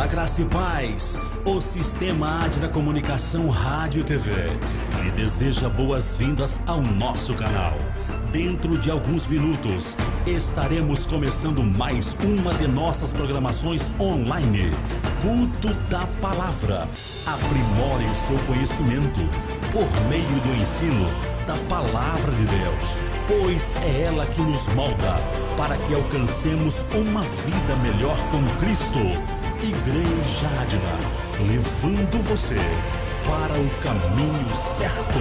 Olá, graça e paz. O Sistema AD da Comunicação Rádio e TV lhe deseja boas-vindas ao nosso canal. Dentro de alguns minutos, estaremos começando mais uma de nossas programações online. Culto da Palavra. Aprimore o seu conhecimento por meio do ensino da Palavra de Deus, pois é ela que nos molda para que alcancemos uma vida melhor com Cristo. Igreja Adna, levando você para o caminho certo.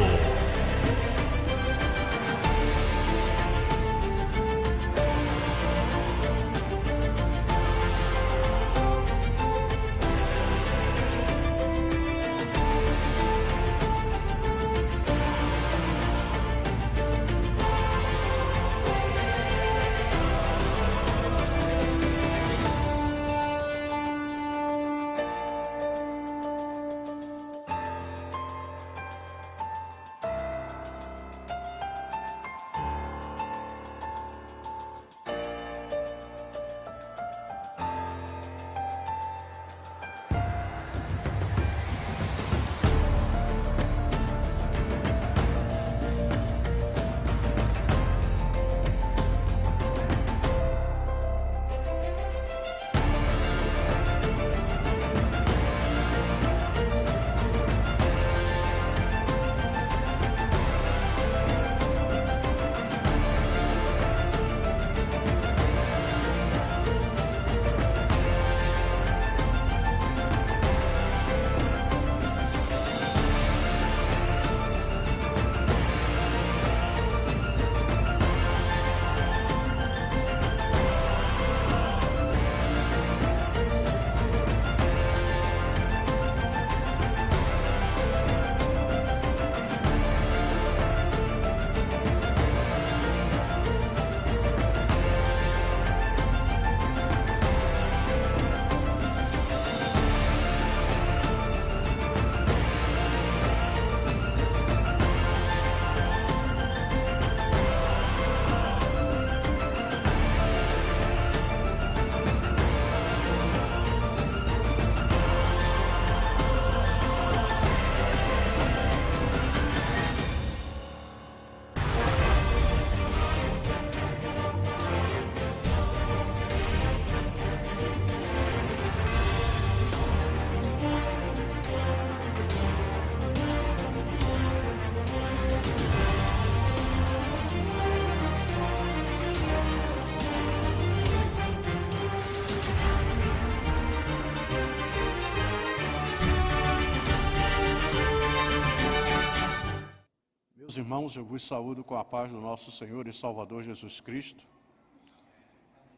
Irmãos, eu vos saúdo com a paz do nosso Senhor e Salvador Jesus Cristo.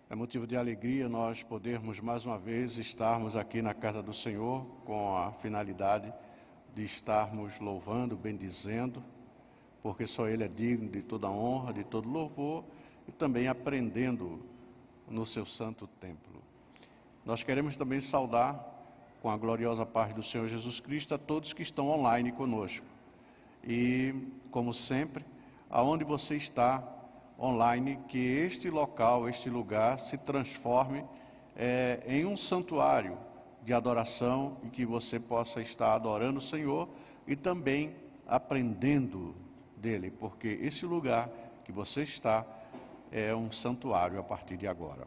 É motivo de alegria nós podermos mais uma vez estarmos aqui na casa do Senhor com a finalidade de estarmos louvando, bendizendo, porque só Ele é digno de toda honra, de todo louvor e também aprendendo no seu santo templo. Nós queremos também saudar com a gloriosa paz do Senhor Jesus Cristo a todos que estão online conosco. E, como sempre, aonde você está online, que este local, este lugar se transforme em um santuário de adoração e que você possa estar adorando o Senhor e também aprendendo dele, porque esse lugar que você está é um santuário a partir de agora.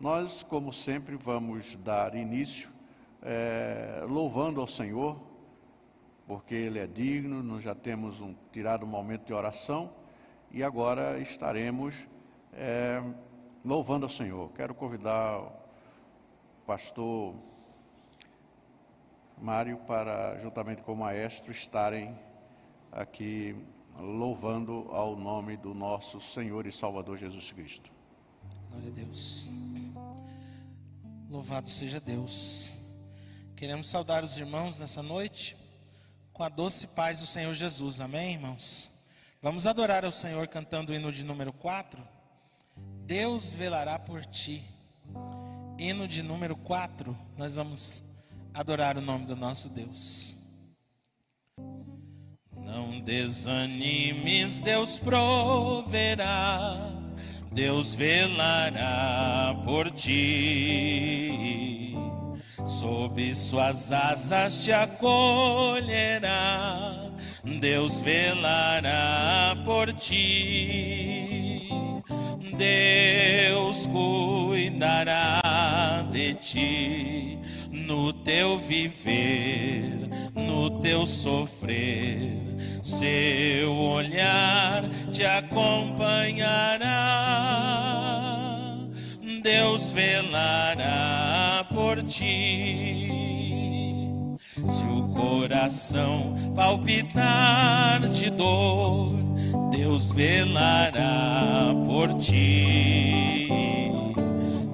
Nós, como sempre, vamos dar início louvando ao Senhor, porque Ele é digno. Nós já temos tirado um momento de oração e agora estaremos louvando ao Senhor. Quero convidar o pastor Mário para, juntamente com o maestro, estarem aqui louvando ao nome do nosso Senhor e Salvador Jesus Cristo. Glória a Deus. Louvado seja Deus. Queremos saudar os irmãos nessa noite com a doce paz do Senhor Jesus, amém, irmãos? Vamos adorar ao Senhor cantando o hino de número 4, Deus velará por ti. Hino de número 4, nós vamos adorar o nome do nosso Deus. Não desanimes, Deus proverá, Deus velará por ti. sob suas asas te acolherá, Deus velará por ti, Deus cuidará de ti, no teu viver, no teu sofrer, seu olhar te acompanhará, Deus velará por ti. Se o coração palpitar de dor, Deus velará por ti.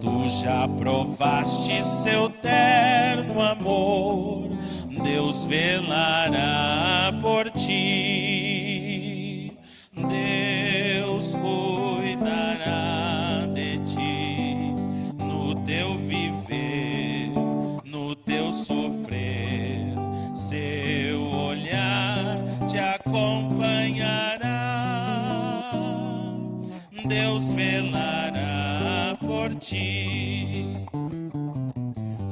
Tu já provaste seu terno amor, Deus velará por ti. Deus cuidará de ti, no teu viver, no teu sofrer, seu olhar te acompanhará, Deus velará por ti.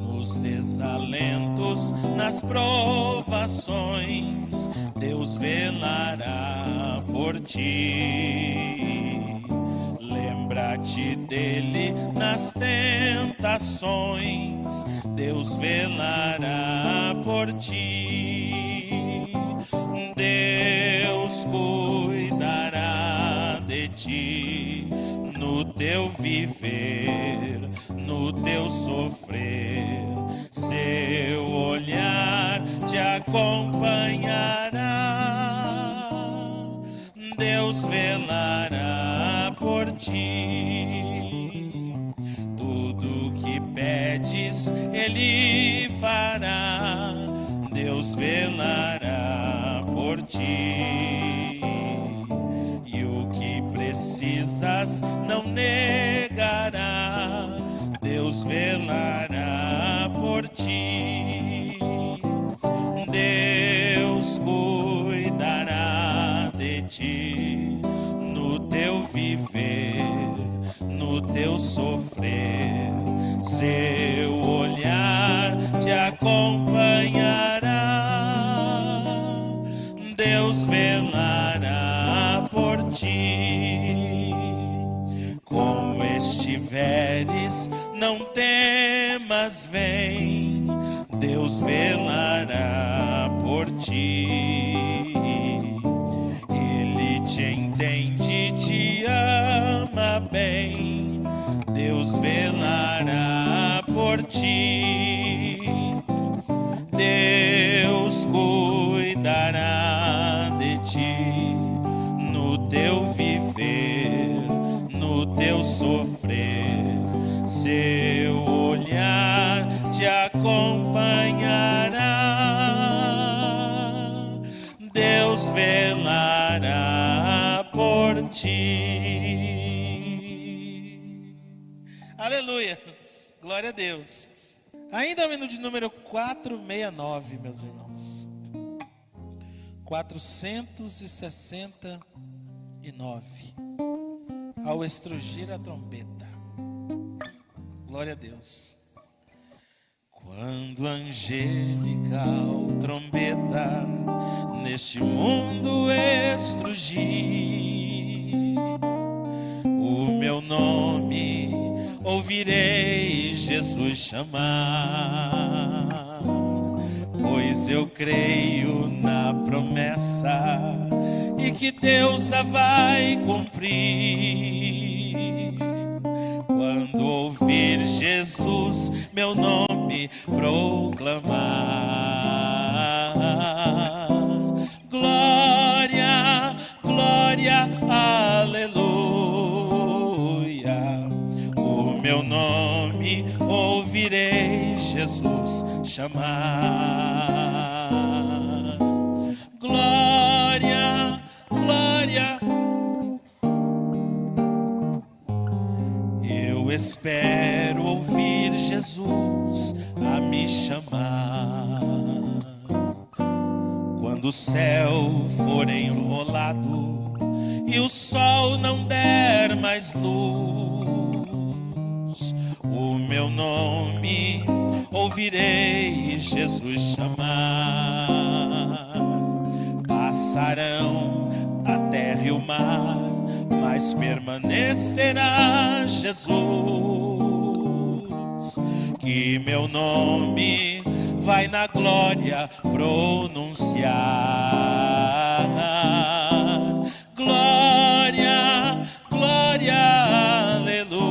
Nos desalentos, nas provações, Deus velará por ti. Lembra-te dele nas tentações, Deus velará por ti. Deus cuidará de ti, no teu viver, no teu sofrer, seu olhar te acompanhará, Deus velará por ti. Tudo que pedes Ele fará, Deus velará por ti. E o que precisas não negará, Deus velará por ti. Deus cuidará de ti, no teu viver, no teu sofrer, seu olhar te acompanhará, Deus velará por ti. Como estiveres, não temas, vem, Deus velará por ti. Ele te entende, te ama bem, Deus velará por ti. Deus cuidará de ti, no teu viver, no teu sofrer, seu olhar te acompanhará, Deus velará por ti. Aleluia, glória a Deus. Ainda o hino de número 469, meus irmãos. 469. Ao estrugir a trombeta. Glória a Deus. Quando a angelical trombeta neste mundo estrugir, o meu nome ouvirei Jesus chamar, pois eu creio na promessa e que Deus a vai cumprir. Quando ouvir Jesus meu nome proclamar, glória, glória, aleluia, o meu nome ouvirei Jesus chamar. Glória, glória, eu espero ouvir Jesus a me chamar. Quando o céu for enrolado e o sol não der mais luz, o meu nome ouvirei Jesus chamar. Passarão a terra e o mar, mas permanecerá Jesus, que meu nome vai na glória pronunciar. Glória, glória, aleluia.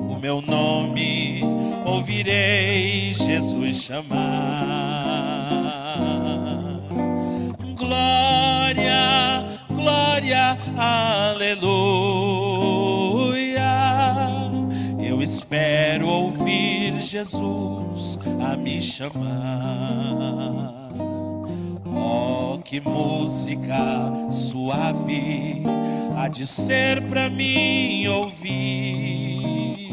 O meu nome ouvirei Jesus chamar. Glória, glória, aleluia. Eu espero ouvir Jesus a me chamar. Oh, que música suave há de ser pra mim ouvir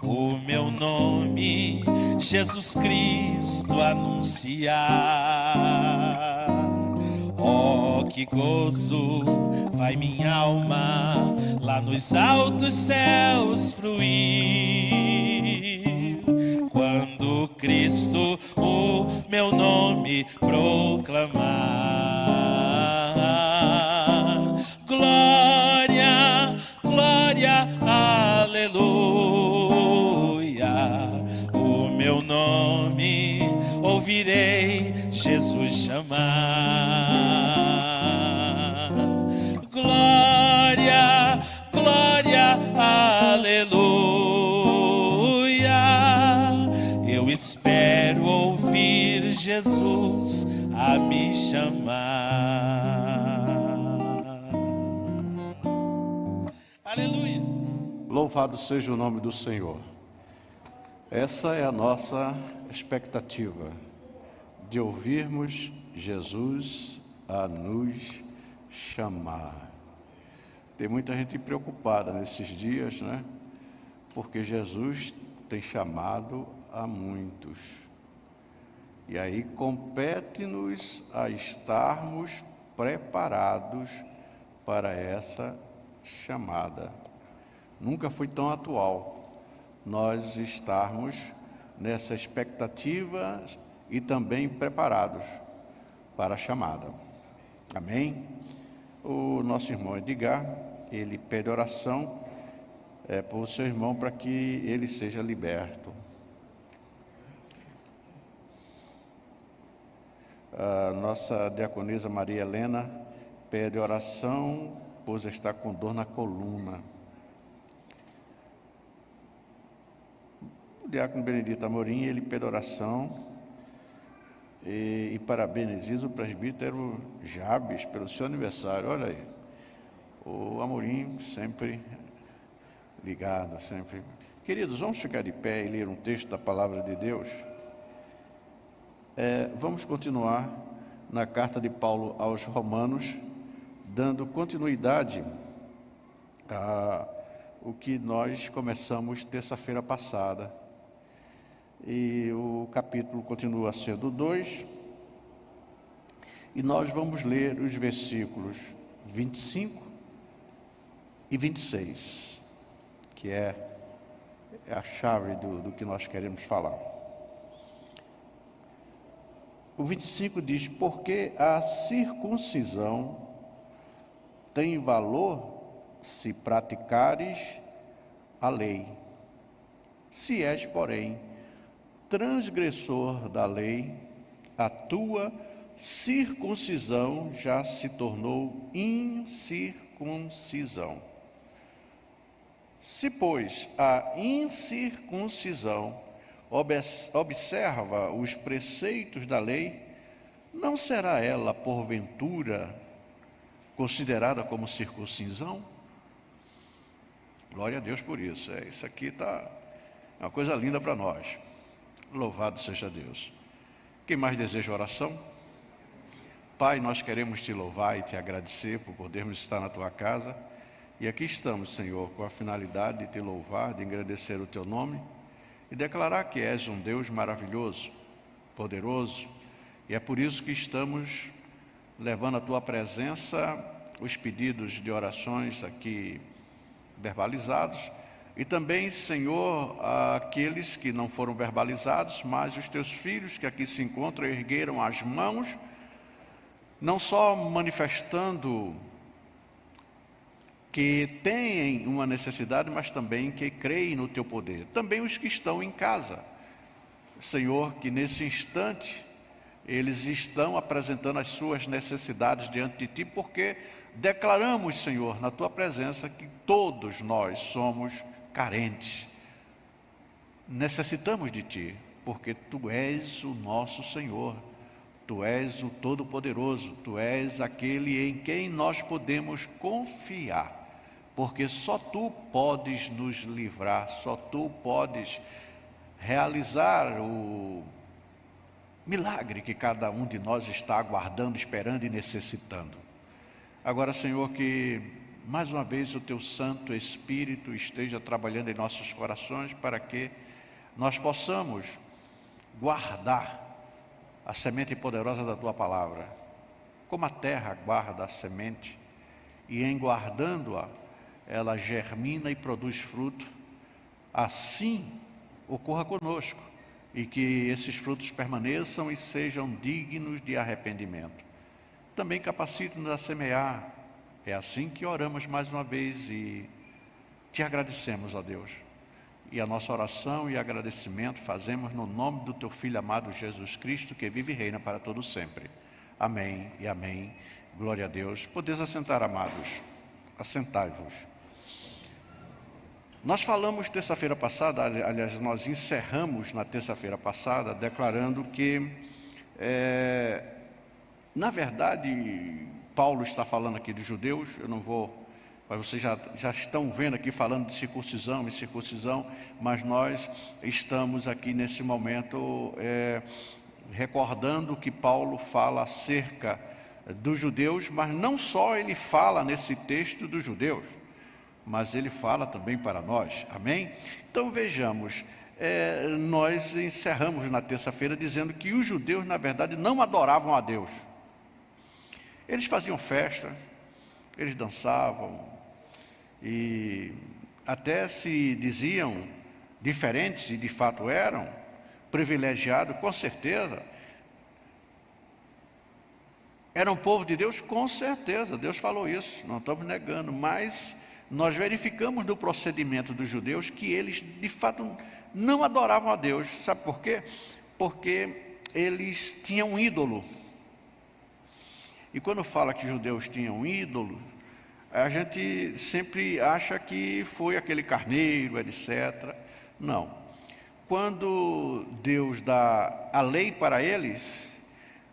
o meu nome, Jesus Cristo, anunciar. Oh, que gozo vai minha alma lá nos altos céus fruir, quando Cristo o meu nome proclamar. Glória, glória, aleluia. O meu nome ouvirei Jesus chamar. Glória, glória, aleluia. Eu espero ouvir Jesus a me chamar. Aleluia. Louvado seja o nome do Senhor. Essa é a nossa expectativa, de ouvirmos Jesus a nos chamar. Tem muita gente preocupada nesses dias, né? Porque Jesus tem chamado a muitos. E aí compete-nos a estarmos preparados para essa chamada. Nunca foi tão atual nós estarmos nessa expectativa e também preparados para a chamada. Amém? O nosso irmão Edgar, ele pede oração por seu irmão para que ele seja liberto. A nossa diaconisa Maria Helena pede oração, pois está com dor na coluna. O diácono Benedito Amorim, ele pede oração e parabeniza o presbítero Jabes pelo seu aniversário. Olha aí, o Amorim sempre ligado, sempre. Queridos, vamos ficar de pé e ler um texto da palavra de Deus. Vamos continuar na carta de Paulo aos Romanos, dando continuidade a o que nós começamos terça-feira passada. E o capítulo continua sendo 2, e nós vamos ler os versículos 25 e 26, que é a chave do que nós queremos falar. O 25 diz: porque a circuncisão tem valor se praticares a lei. Se és, porém, transgressor da lei, a tua circuncisão já se tornou incircuncisão. Se, pois, a incircuncisão observa os preceitos da lei, não será ela, porventura, considerada como circuncisão? Glória a Deus por isso. Isso aqui está uma coisa linda para nós. Louvado seja Deus. Quem mais deseja oração? Pai, nós queremos te louvar e te agradecer por podermos estar na tua casa. E aqui estamos, Senhor, com a finalidade de te louvar, de engrandecer o teu nome e declarar que és um Deus maravilhoso, poderoso. E é por isso que estamos levando à tua presença os pedidos de orações aqui verbalizados E também, Senhor, aqueles que não foram verbalizados, mas os teus filhos que aqui se encontram ergueram as mãos, não só manifestando que têm uma necessidade, mas também que creem no teu poder. Também os que estão em casa, Senhor, que nesse instante eles estão apresentando as suas necessidades diante de ti, porque declaramos, Senhor, na tua presença, que todos nós somos carentes, necessitamos de ti, porque tu és o nosso Senhor, tu és o Todo-Poderoso, tu és aquele em quem nós podemos confiar, porque só tu podes nos livrar, só tu podes realizar o milagre que cada um de nós está aguardando, esperando e necessitando. Agora, Senhor, que mais uma vez o teu Santo Espírito esteja trabalhando em nossos corações para que nós possamos guardar a semente poderosa da tua palavra, como a terra guarda a semente, e em guardando-a, ela germina e produz fruto. Assim ocorra conosco, e que esses frutos permaneçam e sejam dignos de arrependimento. Também capacite-nos a semear. É assim que oramos mais uma vez e te agradecemos, ó Deus. E a nossa oração e agradecimento fazemos no nome do teu Filho amado Jesus Cristo, que vive e reina para todo sempre. Amém e amém. Glória a Deus. Podeis assentar, amados. Assentai-vos. Nós falamos terça-feira passada, aliás, nós encerramos na terça-feira passada, declarando que, na verdade, Paulo está falando aqui dos judeus, eu não vou, mas vocês já estão vendo aqui falando de circuncisão e circuncisão, mas nós estamos aqui nesse momento recordando que Paulo fala acerca dos judeus, mas não só ele fala nesse texto dos judeus, mas ele fala também para nós, amém? Então vejamos, nós encerramos na terça-feira dizendo que os judeus na verdade não adoravam a Deus. Eles faziam festas, eles dançavam e até se diziam diferentes, e de fato eram, privilegiados, com certeza. Eram povo de Deus, com certeza, Deus falou isso, não estamos negando, mas nós verificamos no procedimento dos judeus que eles de fato não adoravam a Deus. Sabe por quê? Porque eles tinham um ídolo. E quando fala que os judeus tinham um ídolo, a gente sempre acha que foi aquele carneiro, etc. Não. Quando Deus dá a lei para eles,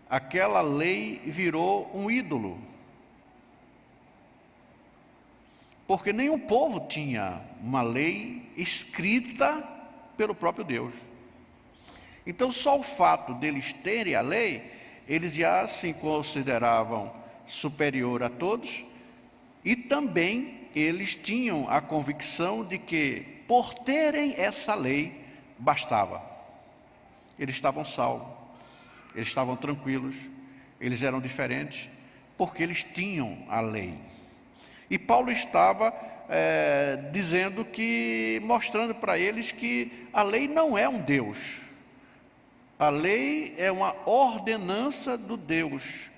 aquela lei virou um ídolo. Porque nenhum povo tinha uma lei escrita pelo próprio Deus. Então só o fato deles terem a lei, eles já se consideravam superior a todos, e também eles tinham a convicção de que por terem essa lei bastava. Eles estavam salvos, eles estavam tranquilos, eles eram diferentes, porque eles tinham a lei. E Paulo estava dizendo que, mostrando para eles que a lei não é um Deus. A lei é uma ordenança do Deus.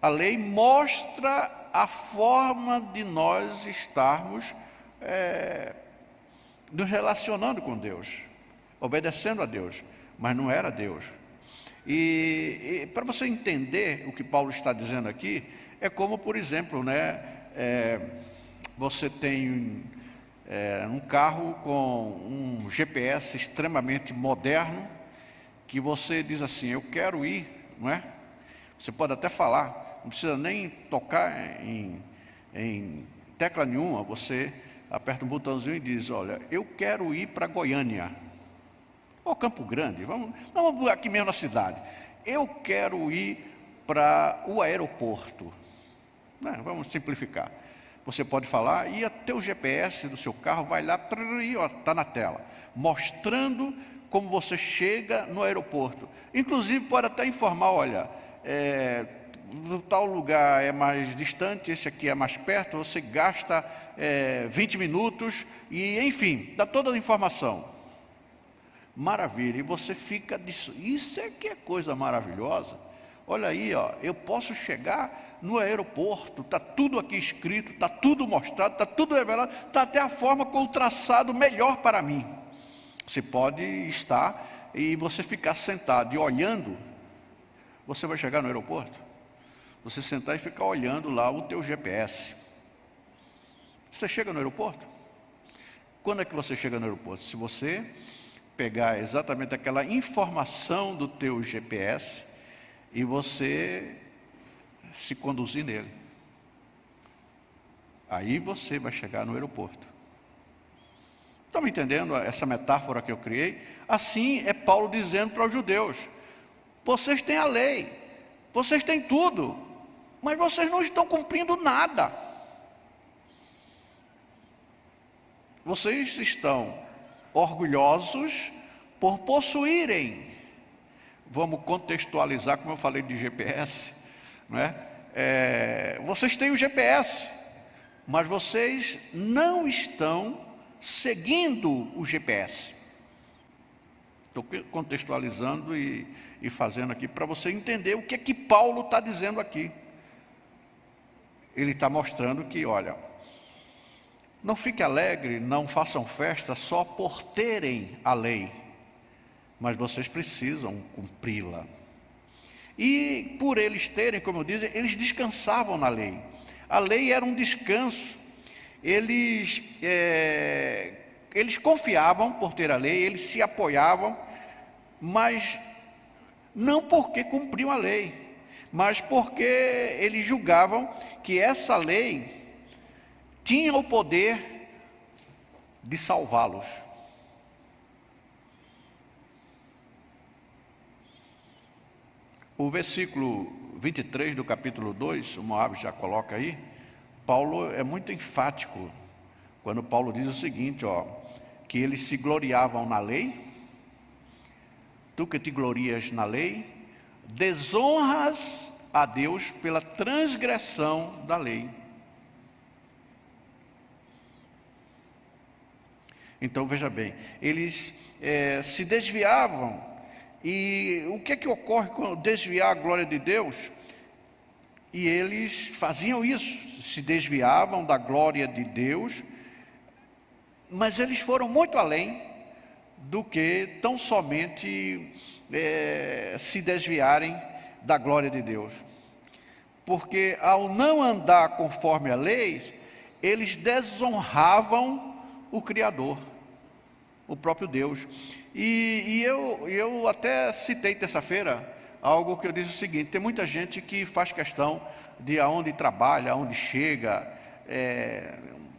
A lei mostra a forma de nós estarmos nos relacionando com Deus, obedecendo a Deus, mas não era Deus. E para você entender o que Paulo está dizendo aqui, é como, por exemplo, você tem um carro com um GPS extremamente moderno, que você diz assim, eu quero ir, não é? Você pode até falar, não precisa nem tocar em tecla nenhuma, você aperta um botãozinho e diz, olha, eu quero ir para Goiânia, ou Campo Grande, vamos aqui mesmo na cidade, eu quero ir para o aeroporto, vamos simplificar. Você pode falar e até o GPS do seu carro vai lá, está na tela, mostrando como você chega no aeroporto. Inclusive pode até informar, olha, no tal lugar é mais distante, esse aqui é mais perto, você gasta 20 minutos, e enfim, dá toda a informação. Maravilha, e você fica disso. Isso é que é coisa maravilhosa. Olha aí, ó, eu posso chegar no aeroporto, está tudo aqui escrito, está tudo mostrado, está tudo revelado, está até a forma com o traçado melhor para mim. Você pode estar e você ficar sentado e olhando, você vai chegar no aeroporto, você sentar e ficar olhando lá o teu GPS. Você chega no aeroporto? Quando é que você chega no aeroporto? Se você pegar exatamente aquela informação do teu GPS e você se conduzir nele, aí você vai chegar no aeroporto. Estão me entendendo essa metáfora que eu criei? Assim é Paulo dizendo para os judeus: vocês têm a lei, vocês têm tudo, mas vocês não estão cumprindo nada. Vocês estão orgulhosos por possuírem, vamos contextualizar, como eu falei de GPS, não é? Vocês têm o GPS, mas vocês não estão seguindo o GPS. Estou contextualizando e fazendo aqui para você entender o que é que Paulo está dizendo aqui. Ele está mostrando que, olha, não fique alegre, não façam festa só por terem a lei, mas vocês precisam cumpri-la. E por eles terem, como eu disse, eles descansavam na lei. A lei era um descanso. Eles confiavam por ter a lei, eles se apoiavam, mas não porque cumpriam a lei, mas porque eles julgavam que essa lei tinha o poder de salvá-los. O versículo 23 do capítulo 2, o Moab já coloca aí, Paulo é muito enfático, quando Paulo diz o seguinte, ó, que eles se gloriavam na lei. Tu que te glorias na lei, desonras a Deus pela transgressão da lei. Então veja bem, eles se desviavam. E o que é que ocorre quando desviar a glória de Deus? E eles faziam isso, se desviavam da glória de Deus, mas eles foram muito além do que tão somente se desviarem da glória de Deus. Porque ao não andar conforme a lei, eles desonravam o Criador, o próprio Deus. E eu até citei terça-feira algo que eu disse o seguinte: tem muita gente que faz questão de aonde trabalha, aonde chega,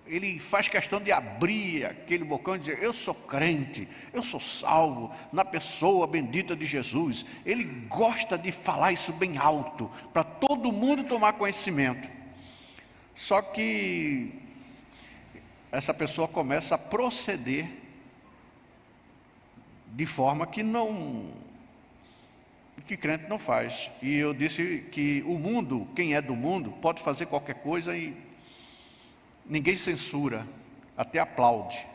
ele faz questão de abrir aquele bocão e dizer: eu sou crente, eu sou salvo na pessoa bendita de Jesus. Ele gosta de falar isso bem alto, para todo mundo tomar conhecimento. Só que essa pessoa começa a proceder de forma que crente não faz. E eu disse que o mundo, quem é do mundo, pode fazer qualquer coisa e ninguém censura, até aplaude.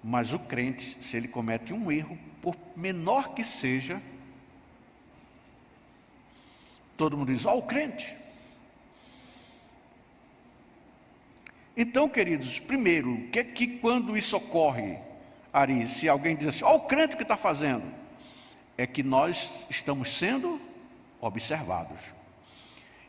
Mas o crente, se ele comete um erro, por menor que seja, todo mundo diz: ó, o crente. Então, queridos, primeiro, o que é que quando isso ocorre, Ari, se alguém diz assim: ó, o crente que está fazendo, é que nós estamos sendo observados.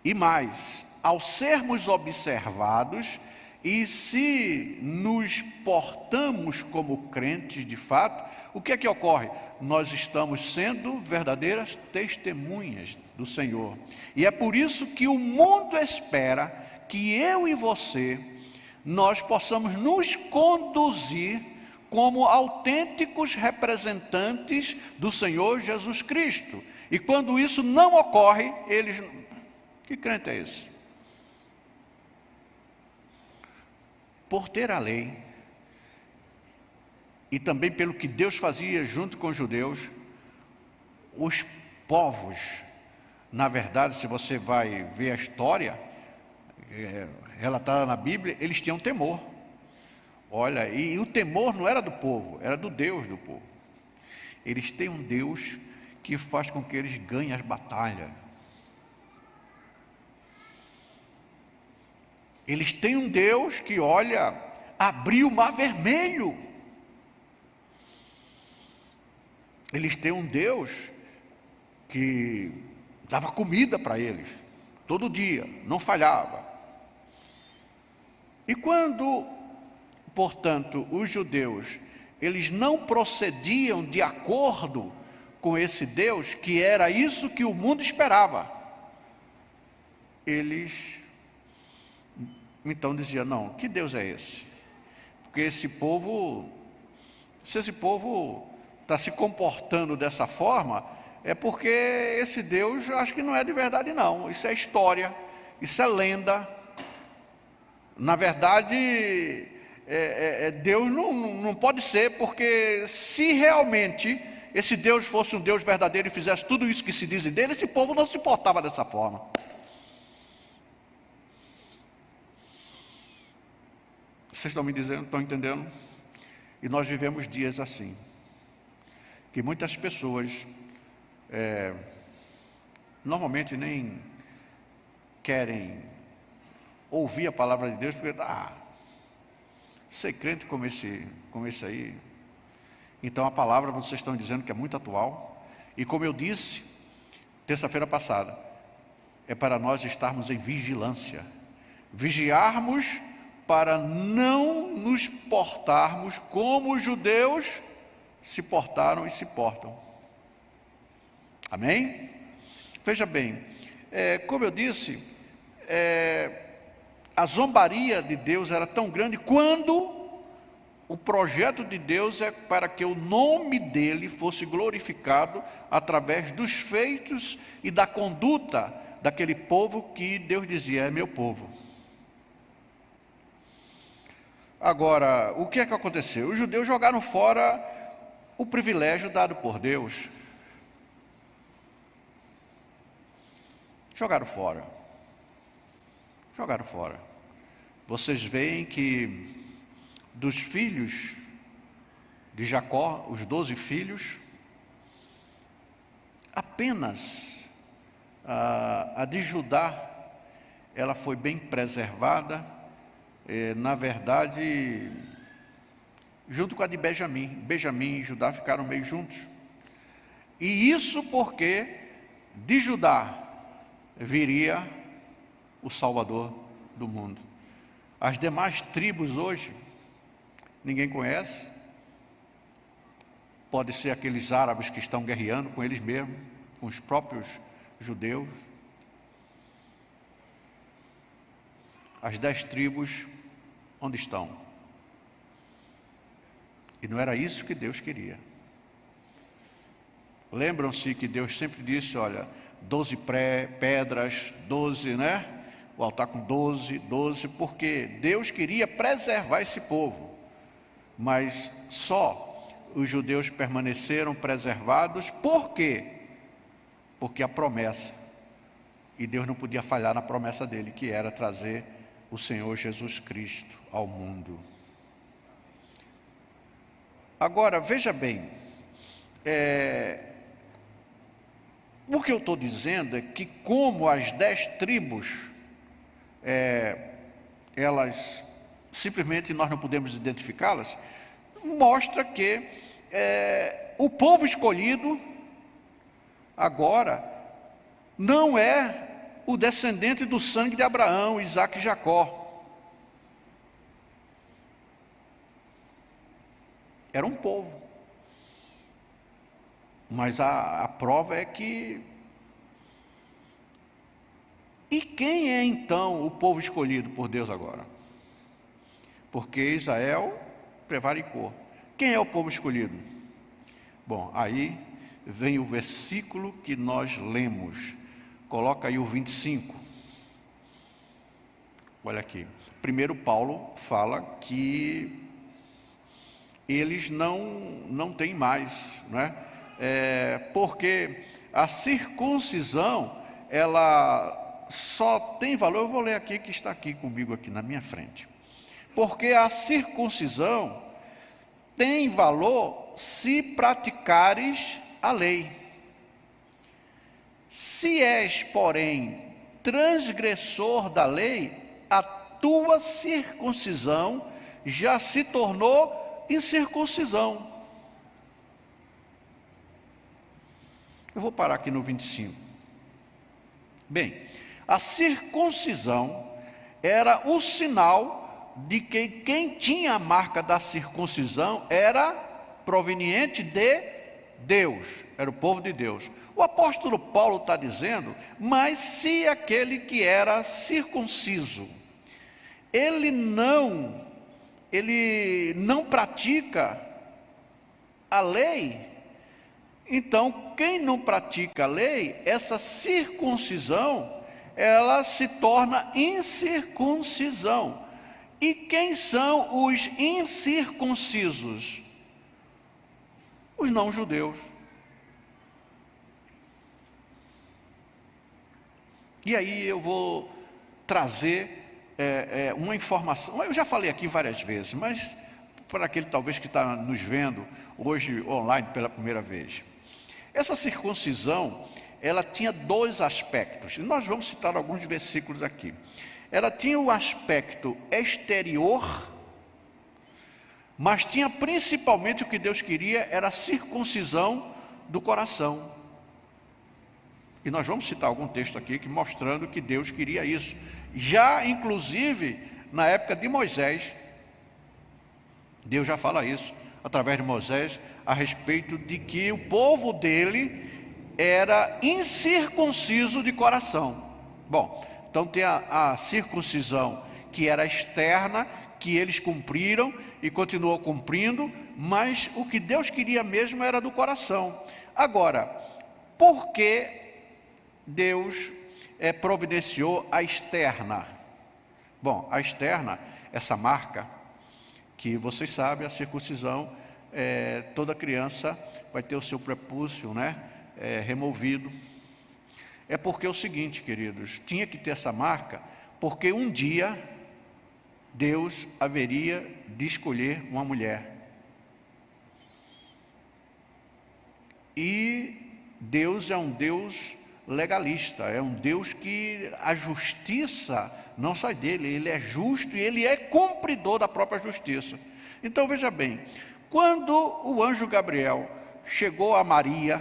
E mais, ao sermos observados, e se nos portamos como crentes de fato, o que é que ocorre? Nós estamos sendo verdadeiras testemunhas do Senhor. E é por isso que o mundo espera que eu e você, nós possamos nos conduzir como autênticos representantes do Senhor Jesus Cristo. E quando isso não ocorre, eles... Que crente é esse? Por ter a lei, e também pelo que Deus fazia junto com os judeus, os povos Na verdade, se você vai ver a história relatada na Bíblia, eles tinham temor. Olha, e o temor não era do povo, era do Deus do povo. Eles têm um Deus que faz com que eles ganhem as batalhas. Eles têm um Deus que, olha, abriu o mar vermelho. Eles têm um Deus que dava comida para eles, todo dia, não falhava. E quando, portanto, os judeus, eles não procediam de acordo com esse Deus, que era isso que o mundo esperava, eles então diziam, não, que Deus é esse? Porque esse povo, se esse povo está se comportando dessa forma, é porque esse Deus, acho que não é de verdade não, isso é história, isso é lenda. Na verdade, Deus não pode ser, porque se realmente esse Deus fosse um Deus verdadeiro e fizesse tudo isso que se diz dele, esse povo não se portava dessa forma. Vocês estão me dizendo, estão entendendo? E nós vivemos dias assim, que muitas pessoas normalmente nem querem ouvir a palavra de Deus, porque ser crente como esse aí. Então a palavra, vocês estão dizendo que é muito atual, e como eu disse terça-feira passada, é para nós estarmos em vigilância, vigiarmos para não nos portarmos como os judeus se portaram e se portam. Amém? Veja bem, como eu disse, a zombaria de Deus era tão grande quando o projeto de Deus é para que o nome dele fosse glorificado através dos feitos e da conduta daquele povo que Deus dizia, é meu povo. Agora, o que é que aconteceu? Os judeus jogaram fora o privilégio dado por Deus. Jogaram fora. Jogaram fora. Vocês veem que dos filhos de Jacó, os 12 filhos, apenas a de Judá, ela foi bem preservada, na verdade, junto com a de Benjamim. Benjamim e Judá ficaram meio juntos. E isso porque de Judá viria o Salvador do mundo. As demais tribos hoje, ninguém conhece. Pode ser aqueles árabes que estão guerreando com eles mesmos, com os próprios judeus. As 10 tribos, onde estão? E não era isso que Deus queria. Lembram-se que Deus sempre disse, olha, 12 pedras, 12, né? O altar com 12, porque Deus queria preservar esse povo. Mas só os judeus permaneceram preservados, por quê? Porque a promessa, e Deus não podia falhar na promessa dele, que era trazer o Senhor Jesus Cristo ao mundo. Agora, veja bem, o que eu estou dizendo é que como as 10 tribos, elas, simplesmente nós não podemos identificá-las, mostra que o povo escolhido agora não é o descendente do sangue de Abraão, Isaac e Jacó. Era um povo. Mas a prova é que... E quem é então o povo escolhido por Deus agora? Porque Israel prevaricou. Quem é o povo escolhido? Bom, aí vem o versículo que nós lemos. Coloca aí o 25. Olha aqui. Primeiro Paulo fala que eles não têm mais, não é? Porque a circuncisão ela só tem valor, eu vou ler aqui que está aqui comigo aqui na minha frente. Porque a circuncisão tem valor se praticares a lei. Se és, porém, transgressor da lei, a tua circuncisão já se tornou incircuncisão. Eu vou parar aqui no 25. Bem, a circuncisão era o sinal de que quem tinha a marca da circuncisão era proveniente de Deus, era o povo de Deus. O apóstolo Paulo está dizendo, mas se aquele que era circunciso, ele não pratica a lei, então quem não pratica a lei, essa circuncisão, ela se torna incircuncisão. E quem são os incircuncisos? Os não-judeus. E aí eu vou trazer uma informação, eu já falei aqui várias vezes, mas para aquele talvez que está nos vendo hoje online pela primeira vez. Essa circuncisão, ela tinha dois aspectos, e nós vamos citar alguns versículos aqui. Ela tinha o aspecto exterior, mas tinha principalmente o que Deus queria, era a circuncisão do coração. E nós vamos citar algum texto aqui que mostrando que Deus queria isso. Já, inclusive, na época de Moisés, Deus já fala isso, através de Moisés, a respeito de que o povo dele era incircunciso de coração. Bom, então tem a circuncisão que era externa, que eles cumpriram e continuou cumprindo, mas o que Deus queria mesmo era do coração. Agora, por que Deus providenciou a externa? Bom, a externa, essa marca, que vocês sabem, a circuncisão, toda criança vai ter o seu prepúcio, removido. É porque é o seguinte, queridos, tinha que ter essa marca, porque um dia Deus haveria de escolher uma mulher. E Deus é um Deus legalista, é um Deus que a justiça não sai dele, ele é justo e ele é cumpridor da própria justiça. Então veja bem, quando o anjo Gabriel chegou a Maria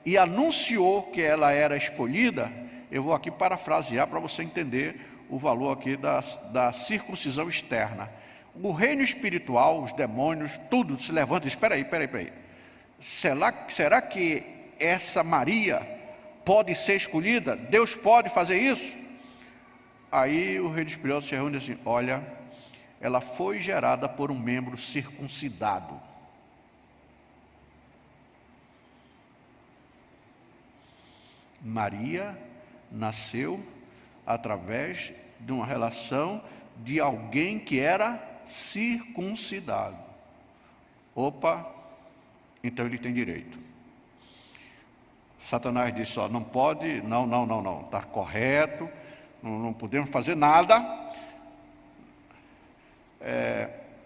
e anunciou que ela era escolhida, eu vou aqui parafrasear para você entender o valor aqui da circuncisão externa. O reino espiritual, os demônios, tudo se levanta e diz, espera aí. Será que essa Maria pode ser escolhida? Deus pode fazer isso? Aí o reino espiritual se reúne assim, olha, ela foi gerada por um membro circuncidado. Maria nasceu através de uma relação de alguém que era circuncidado. Opa, então ele tem direito. Satanás disse, não pode, não, está correto, não podemos fazer nada.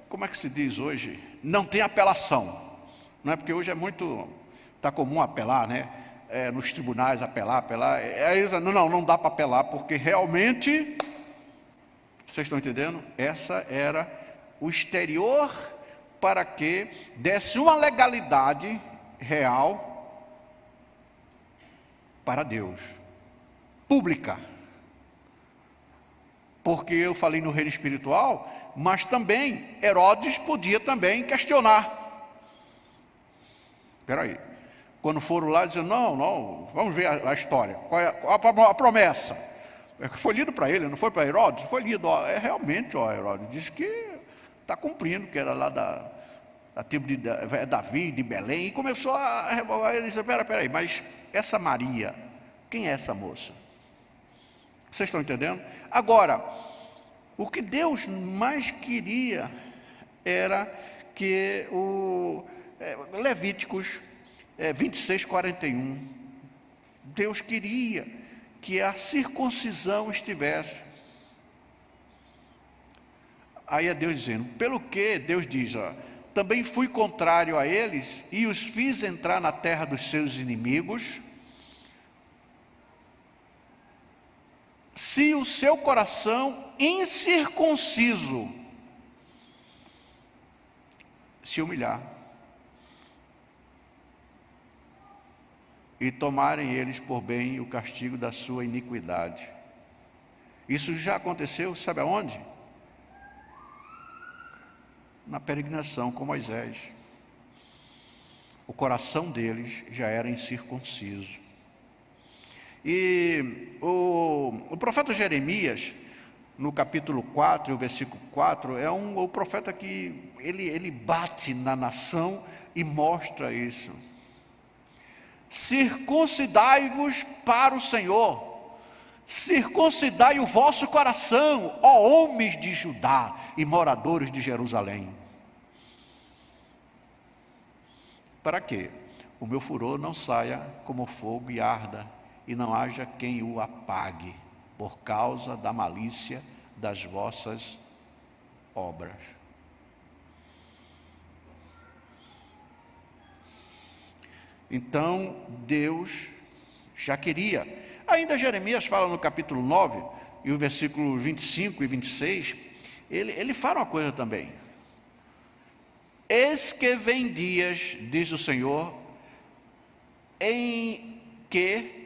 Como é que se diz hoje? Não tem apelação. Não é porque hoje está comum apelar, nos tribunais apelar. Não dá para apelar, porque realmente, vocês estão entendendo? Essa era o exterior para que desse uma legalidade real para Deus, pública. Porque eu falei no reino espiritual, mas também Herodes podia também questionar. Espera aí. Quando foram lá, diziam, não, vamos ver a história. Qual é a promessa? Foi lido para ele, não foi para Herodes? Foi lido, realmente, Herodes diz que está cumprindo, que era lá da tribo de Davi, de Belém, e começou a revogar. Ele disse, espera aí, mas essa Maria, quem é essa moça? Vocês estão entendendo? Agora, o que Deus mais queria era que Levíticos 26:41, Deus queria que a circuncisão estivesse. Aí é Deus dizendo, pelo que Deus diz, ó, também fui contrário a eles e os fiz entrar na terra dos seus inimigos, se o seu coração incircunciso se humilhar e tomarem eles por bem o castigo da sua iniquidade. Isso já aconteceu, sabe aonde? Na peregrinação com Moisés. O coração deles já era incircunciso. E o profeta Jeremias, no capítulo 4, o versículo 4, é o profeta que ele bate na nação e mostra isso. Circuncidai-vos para o Senhor, circuncidai o vosso coração, ó homens de Judá e moradores de Jerusalém. Para quê? O meu furor não saia como fogo e arda, e não haja quem o apague, por causa da malícia das vossas obras. Então, Deus já queria. Ainda Jeremias fala no capítulo 9, e o versículo 25 e 26, ele fala uma coisa também. Eis que vem dias, diz o Senhor, em que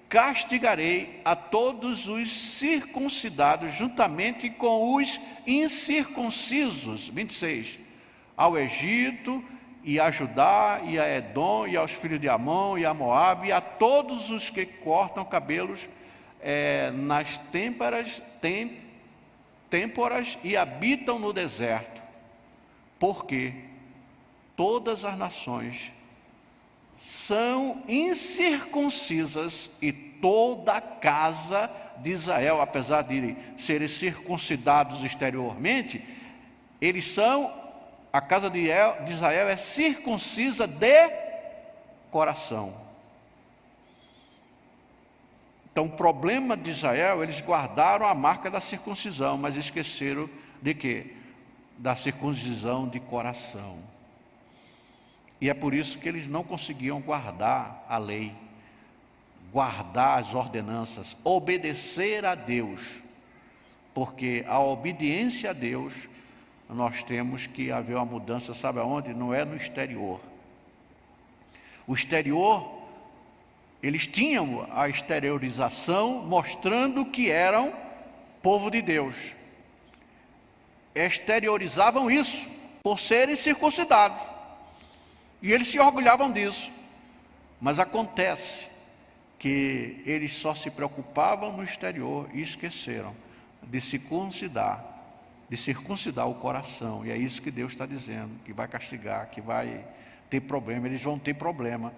castigarei a todos os circuncidados, juntamente com os incircuncisos, 26, ao Egito, e a Judá, e a Edom, e aos filhos de Amon, e a Moabe, e a todos os que cortam cabelos nas têmporas e habitam no deserto, porque todas as nações são incircuncisas, e toda a casa de Israel, apesar de serem circuncidados exteriormente, eles são, a casa de Israel é circuncisa de coração. Então o problema de Israel, eles guardaram a marca da circuncisão, mas esqueceram de quê? Da circuncisão de coração. E é por isso que eles não conseguiam guardar a lei, guardar as ordenanças, obedecer a Deus, porque a obediência a Deus, nós temos que haver uma mudança, sabe aonde? Não é no exterior. O exterior, eles tinham a exteriorização mostrando que eram povo de Deus. Exteriorizavam isso por serem circuncidados. E eles se orgulhavam disso. Mas acontece que eles só se preocupavam no exterior e esqueceram de circuncidar o coração. E é isso que Deus está dizendo, que vai castigar, que vai ter problema. Eles vão ter problema.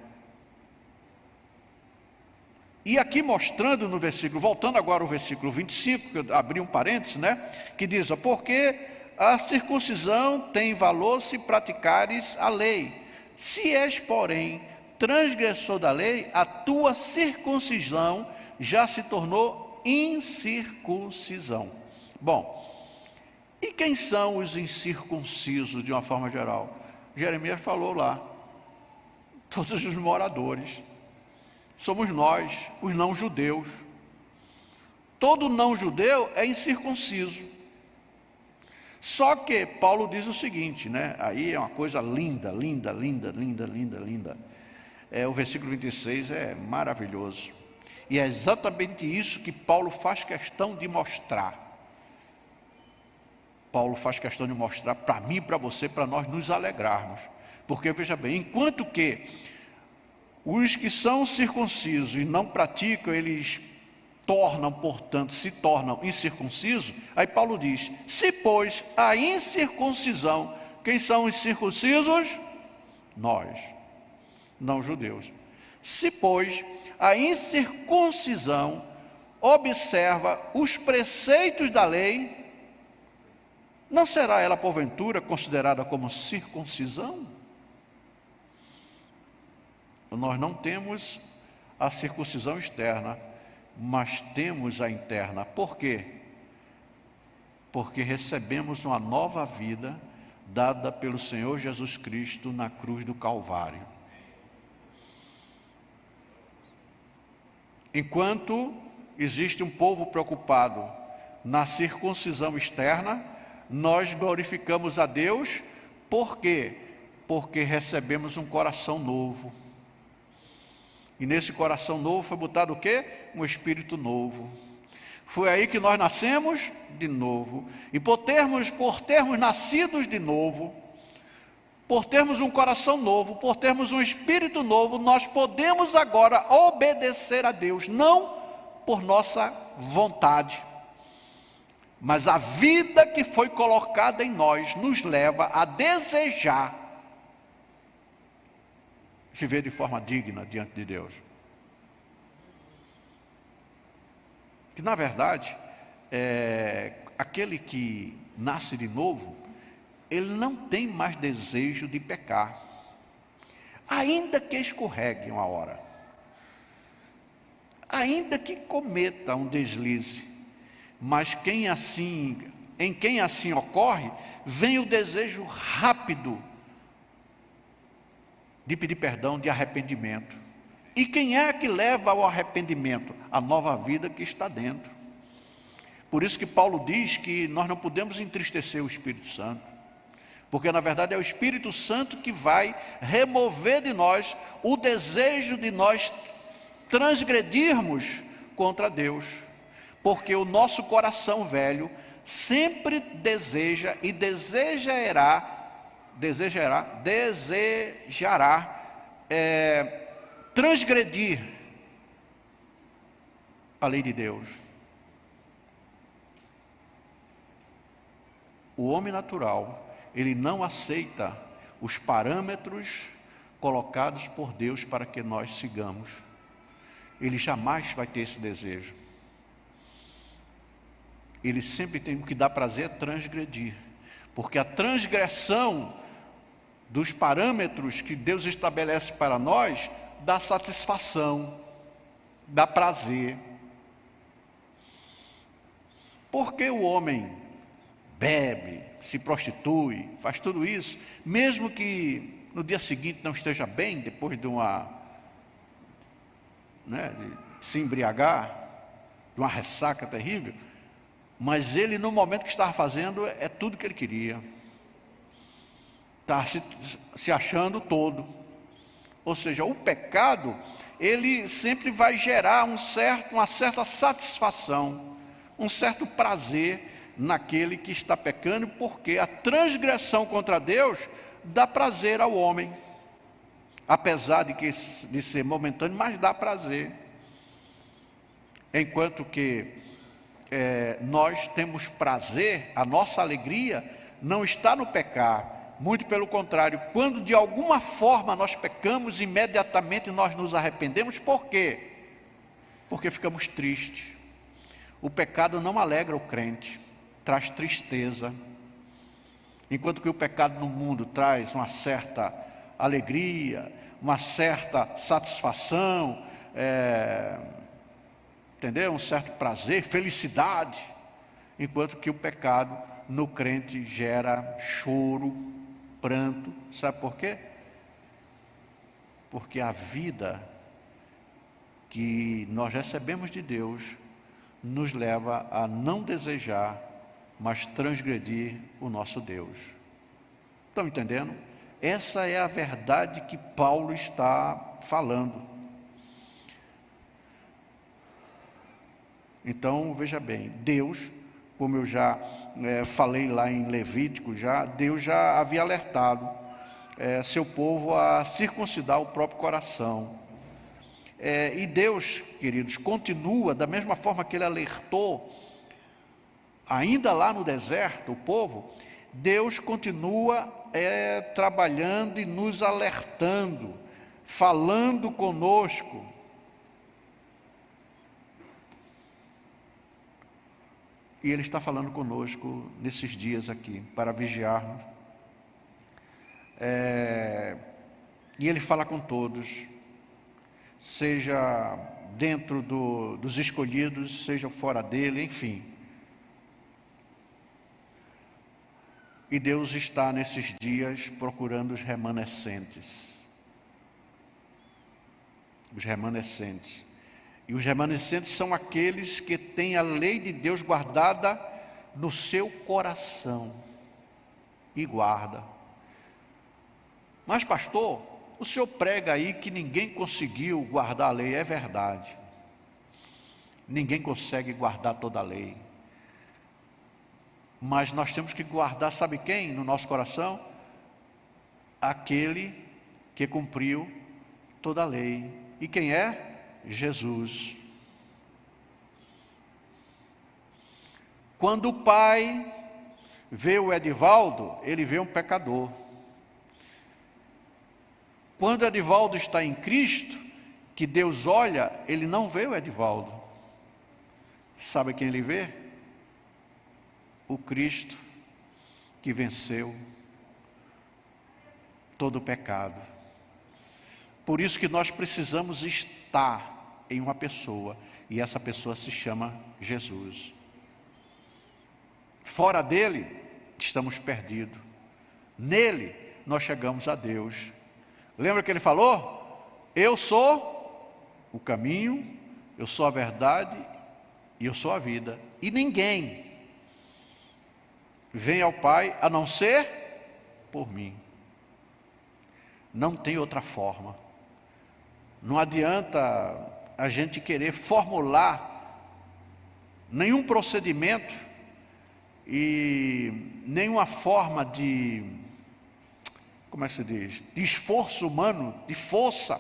E aqui mostrando no versículo, voltando agora ao versículo 25, que eu abri um parênteses, né? Que diz, porque a circuncisão tem valor se praticares a lei. Se és, porém, transgressor da lei, a tua circuncisão já se tornou incircuncisão. Bom, e quem são os incircuncisos de uma forma geral? Jeremias falou lá, todos os moradores. Somos nós, os não-judeus. Todo não-judeu é incircunciso. Só que Paulo diz o seguinte, né? Aí é uma coisa linda, linda, linda, linda, linda, linda. O versículo 26 é maravilhoso. E é exatamente isso que Paulo faz questão de mostrar. Paulo faz questão de mostrar para mim e para você, para nós nos alegrarmos. Porque, veja bem, enquanto que os que são circuncisos e não praticam, eles se tornam incircuncisos, aí Paulo diz, se pois a incircuncisão, quem são os circuncisos? Nós, não judeus. Se pois a incircuncisão observa os preceitos da lei, não será ela porventura considerada como circuncisão? Nós não temos a circuncisão externa, mas temos a interna. Por quê? Porque recebemos uma nova vida dada pelo Senhor Jesus Cristo na cruz do Calvário. Enquanto existe um povo preocupado na circuncisão externa, nós glorificamos a Deus. Por quê? Porque recebemos um coração novo. E nesse coração novo foi botado o quê? Um espírito novo. Foi aí que nós nascemos de novo. E por termos nascidos de novo, por termos um coração novo, por termos um espírito novo, nós podemos agora obedecer a Deus, não por nossa vontade, mas a vida que foi colocada em nós nos leva a desejar viver de forma digna diante de Deus. Que na verdade, aquele que nasce de novo, ele não tem mais desejo de pecar, ainda que escorregue uma hora, ainda que cometa um deslize, mas em quem assim ocorre, vem o desejo rápido de pedir perdão, de arrependimento. E quem é que leva ao arrependimento? A nova vida que está dentro. Por isso que Paulo diz que nós não podemos entristecer o Espírito Santo, porque na verdade é o Espírito Santo que vai remover de nós o desejo de nós transgredirmos contra Deus, porque o nosso coração velho sempre desejará transgredir a lei de Deus. O homem natural, ele não aceita os parâmetros colocados por Deus para que nós sigamos. Ele jamais vai ter esse desejo. Ele sempre tem o que dá prazer é transgredir, porque a transgressão dos parâmetros que Deus estabelece para nós dá satisfação, dá prazer. Porque o homem bebe, se prostitui, faz tudo isso, mesmo que no dia seguinte não esteja bem, depois de de se embriagar, de uma ressaca terrível, mas ele no momento que estava fazendo é tudo que ele queria, está se achando todo. Ou seja, o pecado, ele sempre vai gerar uma certa satisfação, um certo prazer naquele que está pecando, porque a transgressão contra Deus dá prazer ao homem, apesar de ser momentâneo, mas dá prazer. Enquanto que nós temos prazer, a nossa alegria não está no pecar, muito pelo contrário, quando de alguma forma nós pecamos, imediatamente nós nos arrependemos. Por quê? Porque ficamos tristes. O pecado não alegra o crente, traz tristeza. Enquanto que o pecado no mundo traz uma certa alegria, uma certa satisfação, entendeu? Um certo prazer, felicidade. Enquanto que o pecado no crente gera choro, pranto. Sabe por quê? Porque a vida que nós recebemos de Deus nos leva a não desejar, mas transgredir o nosso Deus. Estão entendendo? Essa é a verdade que Paulo está falando. Então, veja bem, Deus, como eu já falei lá em Levítico, Deus já havia alertado seu povo a circuncidar o próprio coração. E Deus, queridos, continua da mesma forma que Ele alertou, ainda lá no deserto, o povo, Deus continua trabalhando e nos alertando, falando conosco. E Ele está falando conosco nesses dias aqui, para vigiarmos. E Ele fala com todos, seja dentro dos escolhidos, sejam fora dele, enfim. E Deus está nesses dias procurando os remanescentes. Os remanescentes. E os remanescentes são aqueles que têm a lei de Deus guardada no seu coração. E guarda. Mas pastor, o senhor prega aí que ninguém conseguiu guardar a lei. É verdade. Ninguém consegue guardar toda a lei. Mas nós temos que guardar, sabe quem no nosso coração? Aquele que cumpriu toda a lei. E quem é? Jesus. Quando o pai vê o Edivaldo, ele vê um pecador. Quando o Edivaldo está em Cristo, que Deus olha, ele não vê o Edivaldo. Sabe quem ele vê? O Cristo que venceu todo o pecado. Por isso que nós precisamos estar em uma pessoa, e essa pessoa se chama Jesus. Fora dele, estamos perdidos. Nele, nós chegamos a Deus. Lembra que ele falou? Eu sou o caminho, eu sou a verdade e eu sou a vida. E ninguém vem ao Pai a não ser por mim. Não tem outra forma. Não adianta a gente querer formular nenhum procedimento e nenhuma forma de, como é que se diz? De esforço humano, de força.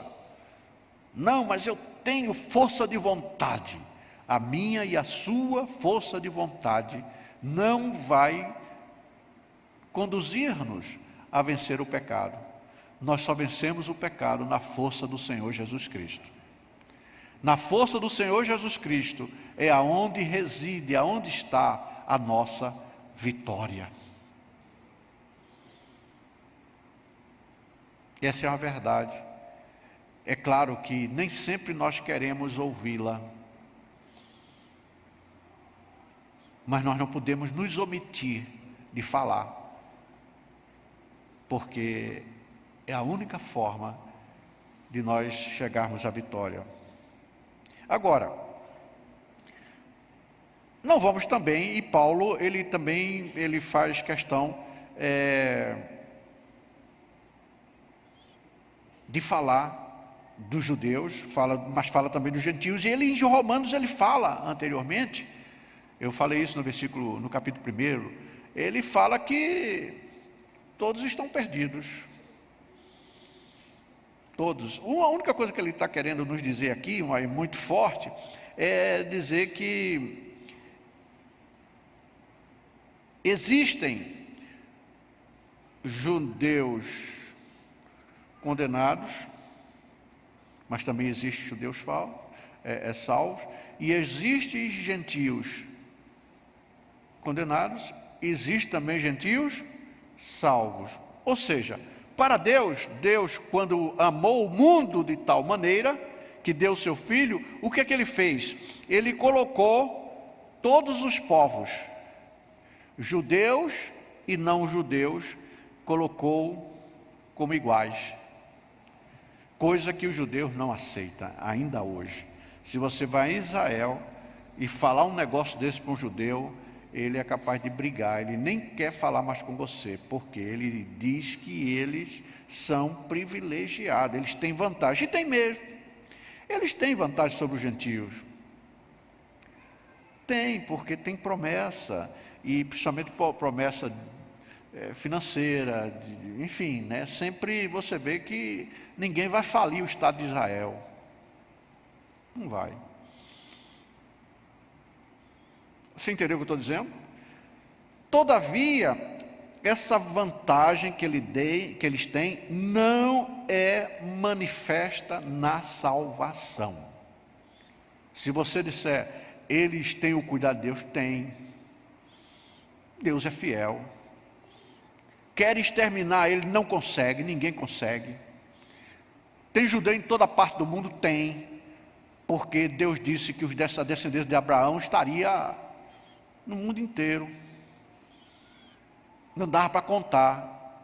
Não, mas eu tenho força de vontade. A minha e a sua força de vontade não vai conduzir-nos a vencer o pecado. Nós só vencemos o pecado na força do Senhor Jesus Cristo. Na força do Senhor Jesus Cristo é aonde reside, aonde está a nossa vitória. Essa é uma verdade. É claro que nem sempre nós queremos ouvi-la, mas nós não podemos nos omitir de falar, porque é a única forma de nós chegarmos à vitória. Agora, não vamos também, e Paulo, ele faz questão de falar dos judeus, mas fala também dos gentios, e ele em Romanos ele fala anteriormente, eu falei isso no capítulo 1, ele fala que todos estão perdidos. Todos. A única coisa que ele está querendo nos dizer aqui, muito forte, é dizer que existem judeus condenados, mas também existem judeus salvos, e existem gentios condenados, existem também gentios salvos. Ou seja, para Deus, quando amou o mundo de tal maneira que deu seu Filho, o que é que Ele fez? Ele colocou todos os povos, judeus e não judeus, colocou como iguais. Coisa que os judeus não aceitam ainda hoje. Se você vai a Israel e falar um negócio desse para um judeu, ele é capaz de brigar, ele nem quer falar mais com você, porque ele diz que eles são privilegiados, eles têm vantagem, e tem mesmo, eles têm vantagem sobre os gentios, tem, porque tem promessa, e principalmente promessa financeira, enfim, né? Sempre você vê que ninguém vai falir o Estado de Israel, não vai. Você entendeu o que eu estou dizendo? Todavia, essa vantagem que eles têm não é manifesta na salvação. Se você disser, eles têm o cuidado de Deus, tem. Deus é fiel. Quer exterminar ele, não consegue, ninguém consegue. Tem judeu em toda parte do mundo? Tem. porque Deus disse que dessa descendência de Abraão estaria no mundo inteiro. Não dava para contar.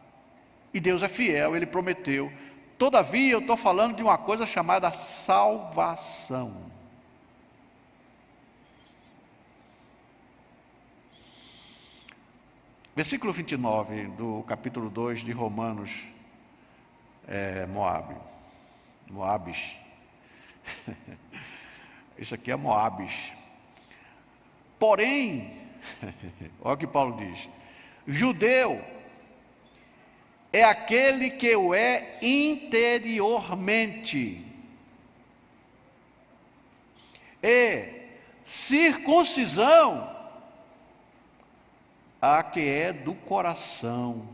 E Deus é fiel, Ele prometeu. Todavia, eu estou falando de uma coisa chamada salvação. Versículo 29 do capítulo 2 de Romanos, Moabes. Isso aqui é Moabes. Porém, olha o que Paulo diz: judeu é aquele que o é interiormente, e circuncisão a que é do coração,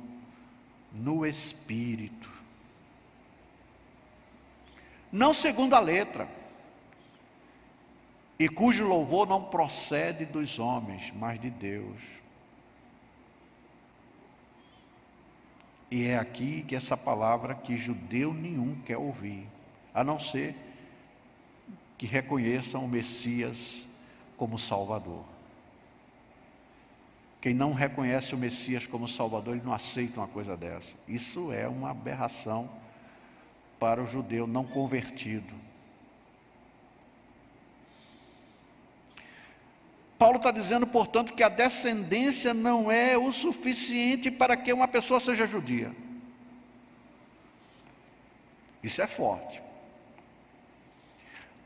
no espírito, não segundo a letra, e cujo louvor não procede dos homens, mas de Deus. E é aqui que essa palavra que judeu nenhum quer ouvir, a não ser que reconheçam o Messias como Salvador. Quem não reconhece o Messias como Salvador, ele não aceita uma coisa dessa. Isso é uma aberração para o judeu não convertido. Paulo está dizendo, portanto, que a descendência não é o suficiente para que uma pessoa seja judia. Isso é forte.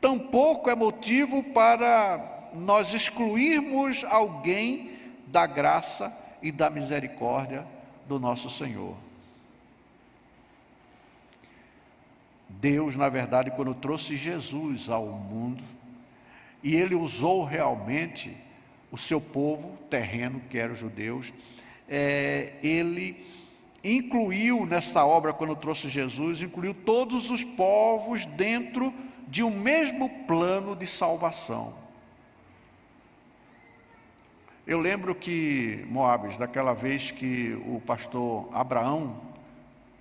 Tampouco é motivo para nós excluirmos alguém da graça e da misericórdia do nosso Senhor. Deus, na verdade, quando trouxe Jesus ao mundo, e Ele usou realmente o seu povo terreno, que eram os judeus, Ele incluiu nessa obra, quando trouxe Jesus, incluiu todos os povos dentro de um mesmo plano de salvação. Eu lembro que, Moabes, daquela vez que o pastor Abraão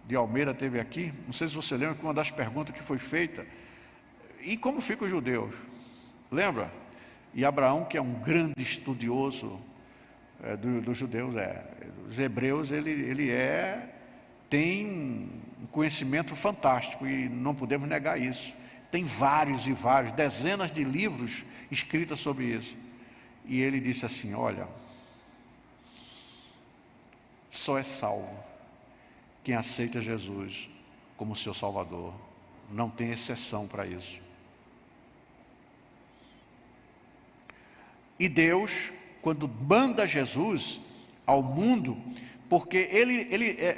de Almeida esteve aqui, não sei se você lembra que uma das perguntas que foi feita, e como ficam os judeus? Lembra? E Abraão, que é um grande estudioso dos judeus, dos hebreus, ele tem um conhecimento fantástico, e não podemos negar isso. Tem vários e vários, dezenas de livros escritos sobre isso. E ele disse assim: olha, só é salvo quem aceita Jesus como seu Salvador. Não tem exceção para isso. E Deus, quando manda Jesus ao mundo, porque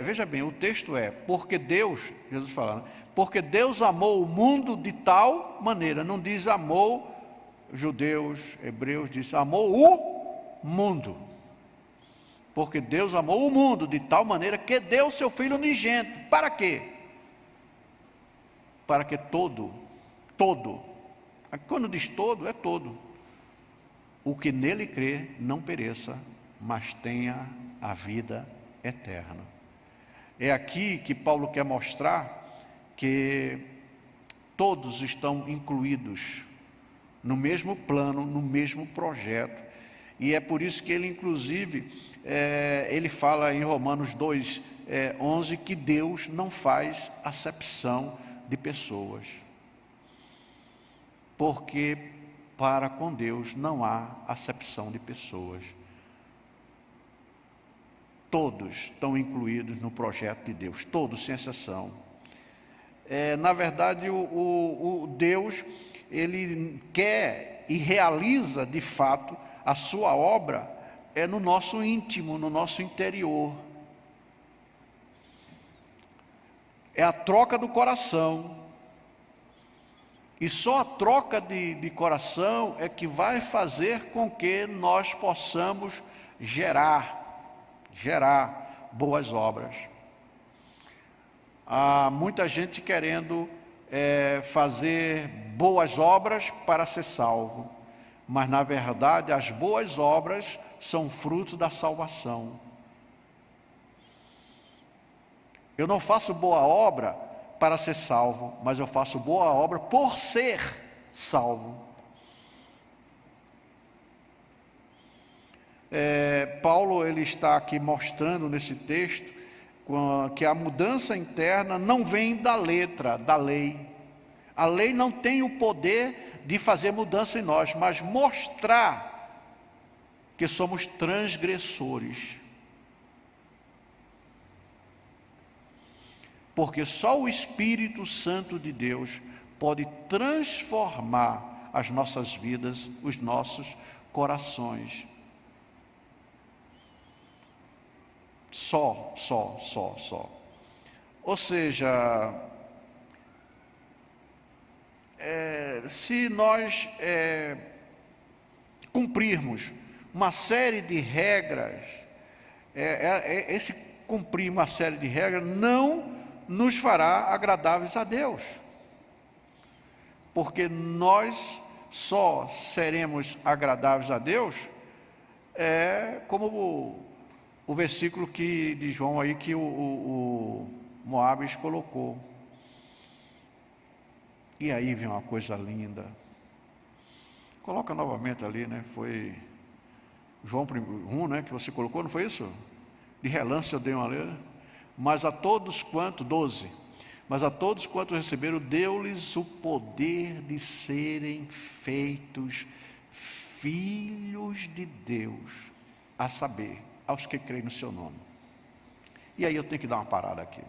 veja bem, o texto porque Deus, Jesus falando, porque Deus amou o mundo de tal maneira, não diz amou judeus, hebreus, diz amou o mundo. Porque Deus amou o mundo de tal maneira que deu o seu Filho unigênito. Para quê? Para que todo, quando diz todo, é todo, o que nele crê não pereça, mas tenha a vida eterna. É aqui que Paulo quer mostrar que todos estão incluídos no mesmo plano, no mesmo projeto. E é por isso que ele, inclusive, ele fala em Romanos 2:11, que Deus não faz acepção de pessoas, porque para com Deus não há acepção de pessoas. Todos estão incluídos no projeto de Deus, todos sem exceção. Na verdade, o Deus, Ele quer e realiza de fato a sua obra no nosso íntimo, no nosso interior. É a troca do coração. E só a troca de coração é que vai fazer com que nós possamos gerar boas obras. Há muita gente querendo fazer boas obras para ser salvo, mas na verdade as boas obras são fruto da salvação. Eu não faço boa obra para ser salvo, mas eu faço boa obra por ser salvo. Paulo ele está aqui mostrando nesse texto que a mudança interna não vem da letra, da lei. A lei não tem o poder de fazer mudança em nós, mas mostrar que somos transgressores. Porque só o Espírito Santo de Deus pode transformar as nossas vidas, os nossos corações. Só. Ou seja, se nós cumprirmos uma série de regras, esse cumprir uma série de regras não nos fará agradáveis a Deus, porque nós só seremos agradáveis a Deus como o versículo de João aí que o Moabes colocou. E aí vem uma coisa linda. Coloca novamente ali, né? Foi João 1, né? Que você colocou, não foi isso? De relance eu dei uma letra. Mas a todos quanto, 12. Mas a todos quanto receberam, deu-lhes o poder de serem feitos filhos de Deus, a saber, aos que creem no seu nome. E aí eu tenho que dar uma parada aqui.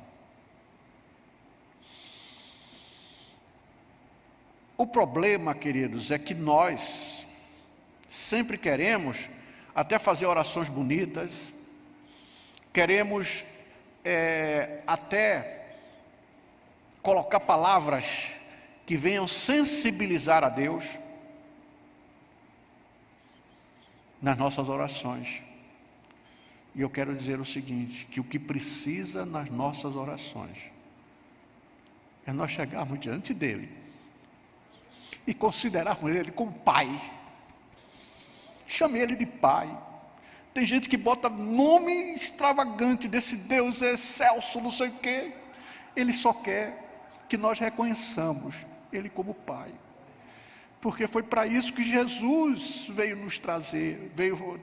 O problema, queridos, é que nós sempre queremos até fazer orações bonitas, queremos até colocar palavras que venham sensibilizar a Deus nas nossas orações. E eu quero dizer o seguinte, que o que precisa nas nossas orações é nós chegarmos diante dele e considerarmos ele como pai. Chame ele de pai. Tem gente que bota nome extravagante desse Deus excelso, não sei o quê. Ele só quer que nós reconheçamos ele como pai. Porque foi para isso que Jesus veio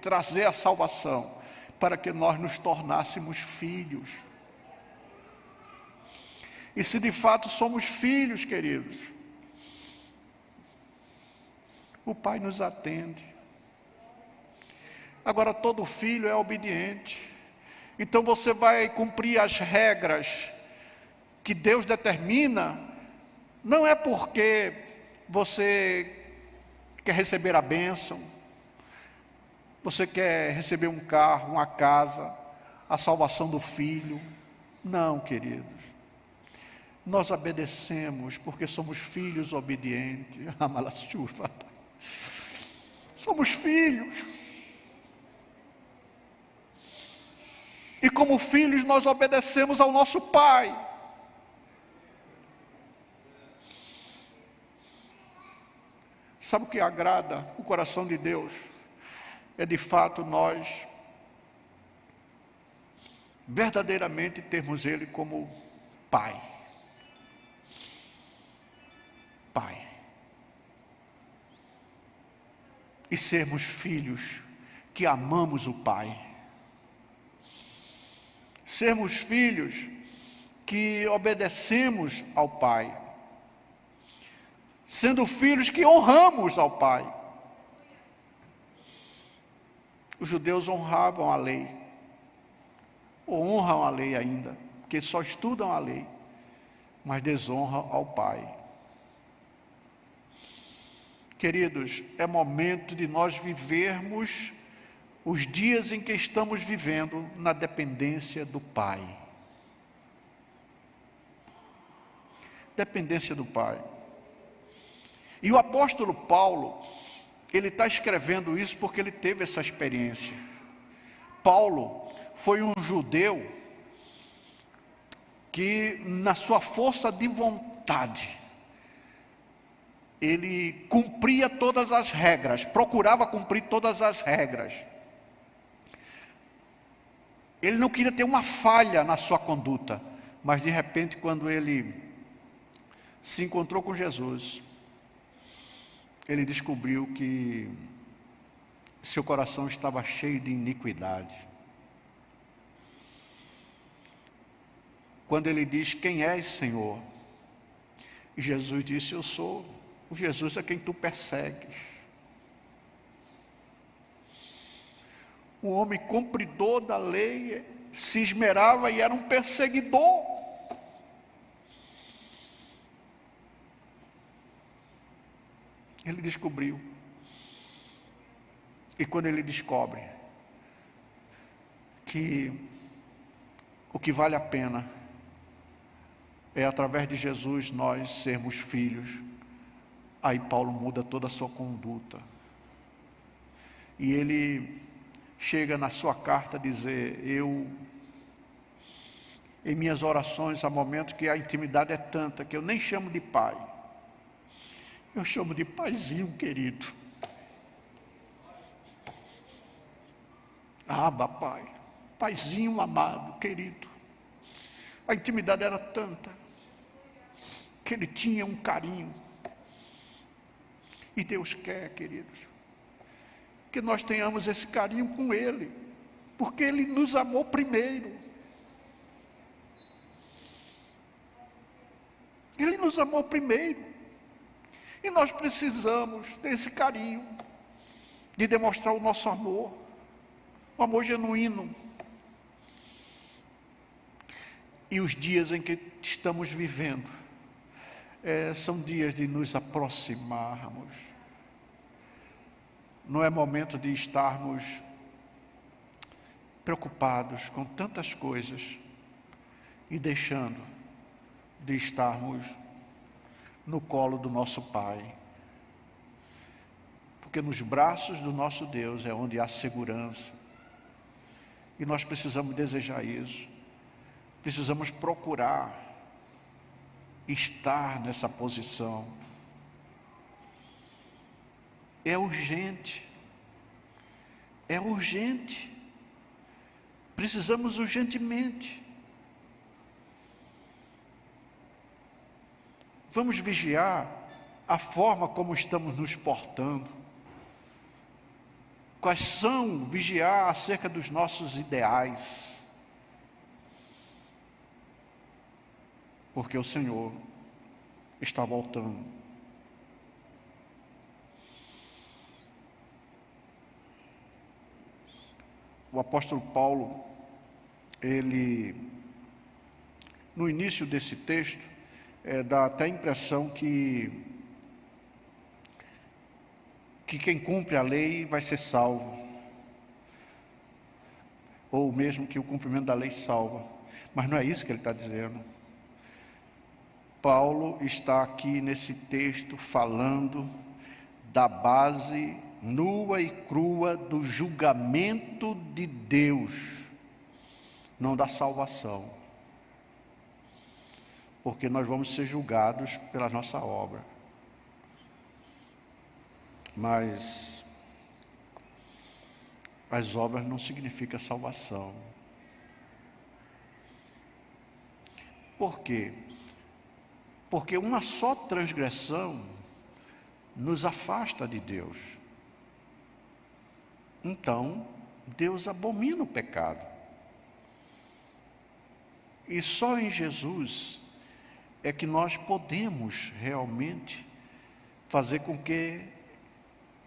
trazer a salvação, para que nós nos tornássemos filhos. E se de fato somos filhos, queridos, o Pai nos atende. Agora, todo filho é obediente. Então você vai cumprir as regras que Deus determina, não é porque você quer receber a bênção, você quer receber um carro, uma casa, a salvação do filho. Não, queridos. Nós obedecemos porque somos filhos obedientes. Somos filhos. E como filhos nós obedecemos ao nosso Pai. Sabe o que agrada o coração de Deus? É de fato nós verdadeiramente termos Ele como Pai. Pai. E sermos filhos que amamos o Pai. Sermos filhos que obedecemos ao Pai. Sendo filhos que honramos ao Pai. Os judeus honravam a lei, ou honram a lei ainda, porque só estudam a lei, mas desonram ao Pai. Queridos, é momento de nós vivermos os dias em que estamos vivendo na dependência do Pai. Dependência do Pai. E o apóstolo Paulo, ele está escrevendo isso porque ele teve essa experiência. Paulo foi um judeu que, na sua força de vontade, ele cumpria todas as regras, procurava cumprir todas as regras. Ele não queria ter uma falha na sua conduta, mas de repente, quando ele se encontrou com Jesus, ele descobriu que seu coração estava cheio de iniquidade. Quando ele diz: quem és, Senhor? E Jesus disse: eu sou o Jesus a quem tu persegues. Um homem cumpridor da lei se esmerava e era um perseguidor. Ele descobriu. E quando ele descobre que o que vale a pena é através de Jesus nós sermos filhos, aí Paulo muda toda a sua conduta. E ele chega na sua carta a dizer: em minhas orações, há momentos que a intimidade é tanta que eu nem chamo de pai, eu chamo de paizinho querido. Abba, pai, paizinho amado, querido. A intimidade era tanta que ele tinha um carinho. E Deus quer, queridos, que nós tenhamos esse carinho com Ele, porque Ele nos amou primeiro. Ele nos amou primeiro. E nós precisamos desse carinho, de demonstrar o nosso amor, o amor genuíno. E os dias em que estamos vivendo, são dias de nos aproximarmos. Não é momento de estarmos preocupados com tantas coisas e deixando de estarmos no colo do nosso Pai. Porque nos braços do nosso Deus é onde há segurança. E nós precisamos desejar isso. Precisamos procurar estar nessa posição. É urgente. É urgente. Precisamos urgentemente. Vamos vigiar a forma como estamos nos portando. Quais são? Vigiar acerca dos nossos ideais. Porque o Senhor está voltando. O apóstolo Paulo, ele, no início desse texto, dá até a impressão que quem cumpre a lei vai ser salvo, ou mesmo que o cumprimento da lei salva, mas não é isso que ele está dizendo. Paulo está aqui nesse texto falando da base nua e crua do julgamento de Deus, não da salvação. Porque nós vamos ser julgados pela nossa obra. Mas as obras não significam salvação. Por quê? Porque uma só transgressão nos afasta de Deus. Então, Deus abomina o pecado. E só em Jesus é que nós podemos realmente fazer com que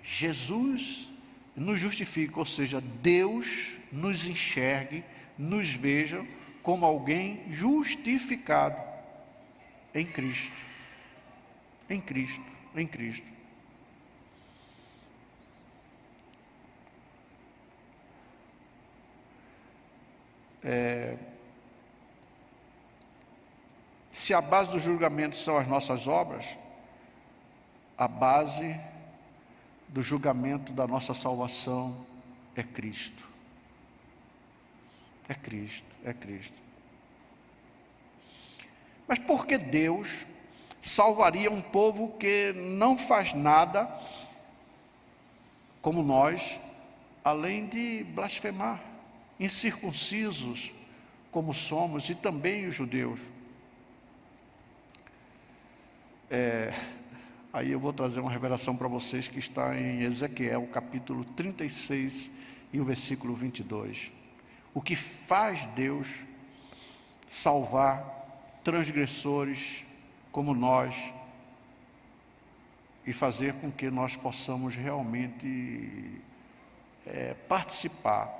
Jesus nos justifique, ou seja, Deus nos enxergue, nos veja como alguém justificado em Cristo. Em Cristo, em Cristo. Se a base do julgamento são as nossas obras, a base do julgamento da nossa salvação é Cristo. É Cristo, é Cristo. Mas por que Deus salvaria um povo que não faz nada como nós, além de blasfemar, incircuncisos como somos, e também os judeus? Aí eu vou trazer uma revelação para vocês que está em Ezequiel, capítulo 36 e o versículo 22. O que faz Deus salvar transgressores como nós e fazer com que nós possamos realmente participar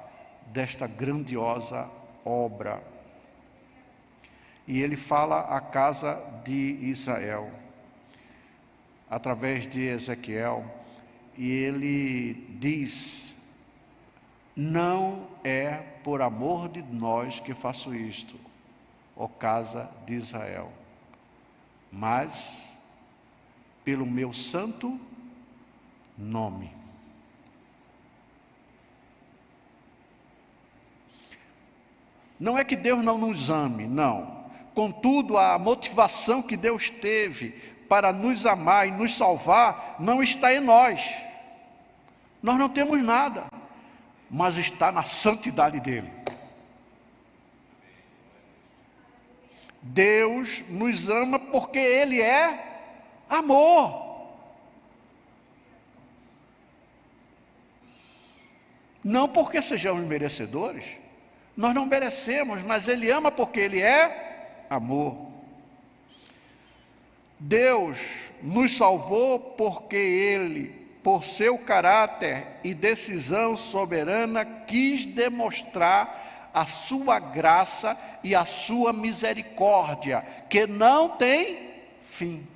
desta grandiosa obra. E ele fala à casa de Israel, através de Ezequiel, e ele diz: não é por amor de nós que faço isto, ó casa de Israel, mas pelo meu santo nome. Não é que Deus não nos ame, não. Contudo, a motivação que Deus teve para nos amar e nos salvar não está em nós. Nós não temos nada, mas está na santidade dele. Deus nos ama porque Ele é amor. Não porque sejamos merecedores. Nós não merecemos, mas Ele ama porque Ele é amor. Deus nos salvou porque Ele, por seu caráter e decisão soberana, quis demonstrar a sua graça e a sua misericórdia, que não tem fim.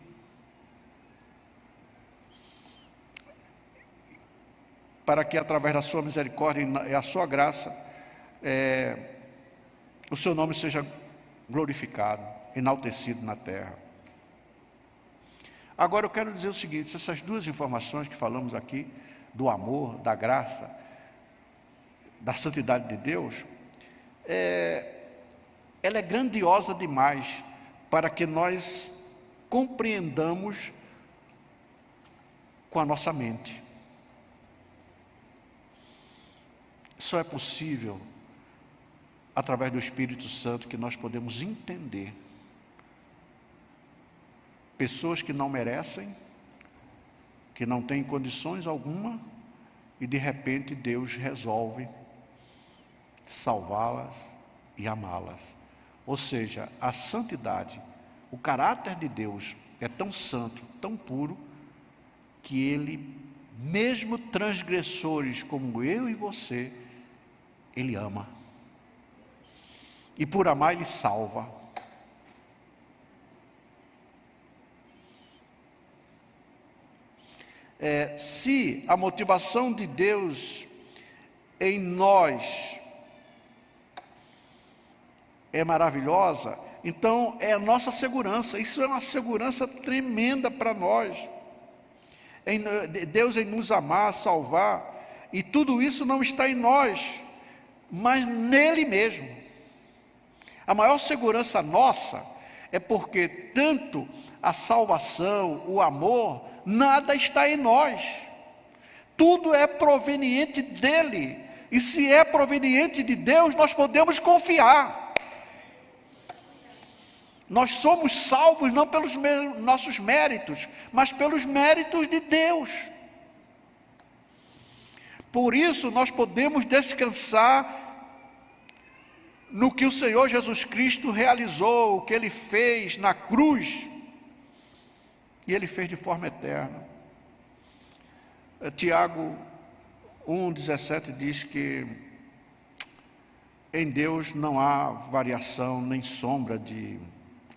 Para que através da sua misericórdia e a sua graça, o seu nome seja glorificado, enaltecido na terra. Agora eu quero dizer o seguinte: essas duas informações que falamos aqui, do amor, da graça, da santidade de Deus, ela é grandiosa demais para que nós compreendamos com a nossa mente. Só é possível através do Espírito Santo que nós podemos entender pessoas que não merecem, que não têm condições alguma, e de repente Deus resolve salvá-las e amá-las. Ou seja, a santidade, o caráter de Deus é tão santo, tão puro, que Ele, mesmo transgressores como eu e você, Ele ama. E por amar Ele salva. Se a motivação de Deus em nós é maravilhosa, então é a nossa segurança. Isso é uma segurança tremenda para nós. Deus em nos amar, salvar, e tudo isso não está em nós, mas nele mesmo. A maior segurança nossa é porque tanto a salvação, o amor, nada está em nós. Tudo é proveniente dele. E se é proveniente de Deus, nós podemos confiar. Nós somos salvos não pelos nossos méritos, mas pelos méritos de Deus. Por isso nós podemos descansar no que o Senhor Jesus Cristo realizou, o que Ele fez na cruz. E Ele fez de forma eterna. Tiago 1,17 diz que em Deus não há variação nem sombra de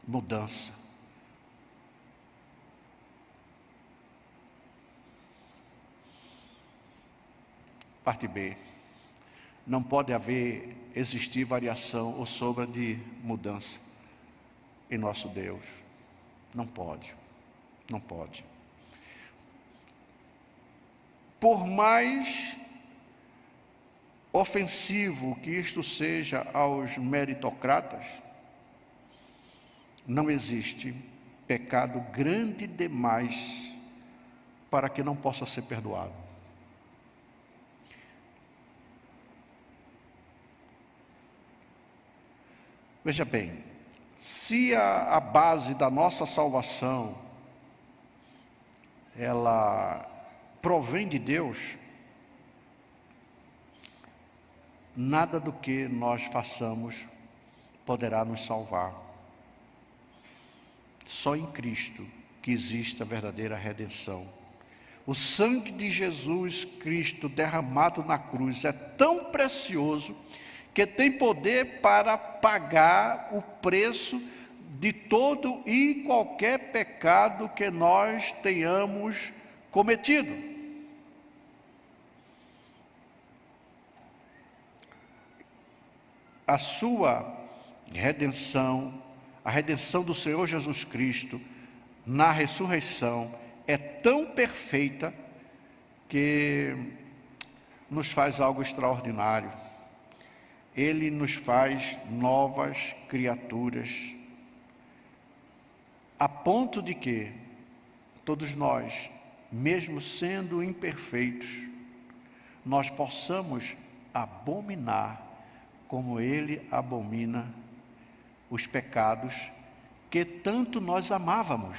mudança. Parte B. Não pode existir variação ou sombra de mudança em nosso Deus. Não pode. Não pode. Por mais ofensivo que isto seja aos meritocratas, não existe pecado grande demais para que não possa ser perdoado. Veja bem, se a base da nossa salvação ela provém de Deus, nada do que nós façamos poderá nos salvar. Só em Cristo que existe a verdadeira redenção. O sangue de Jesus Cristo derramado na cruz é tão precioso que tem poder para pagar o preço de todo e qualquer pecado que nós tenhamos cometido. A sua redenção, a redenção do Senhor Jesus Cristo na ressurreição é tão perfeita que nos faz algo extraordinário. Ele nos faz novas criaturas, a ponto de que todos nós, mesmo sendo imperfeitos, nós possamos abominar como Ele abomina os pecados que tanto nós amávamos.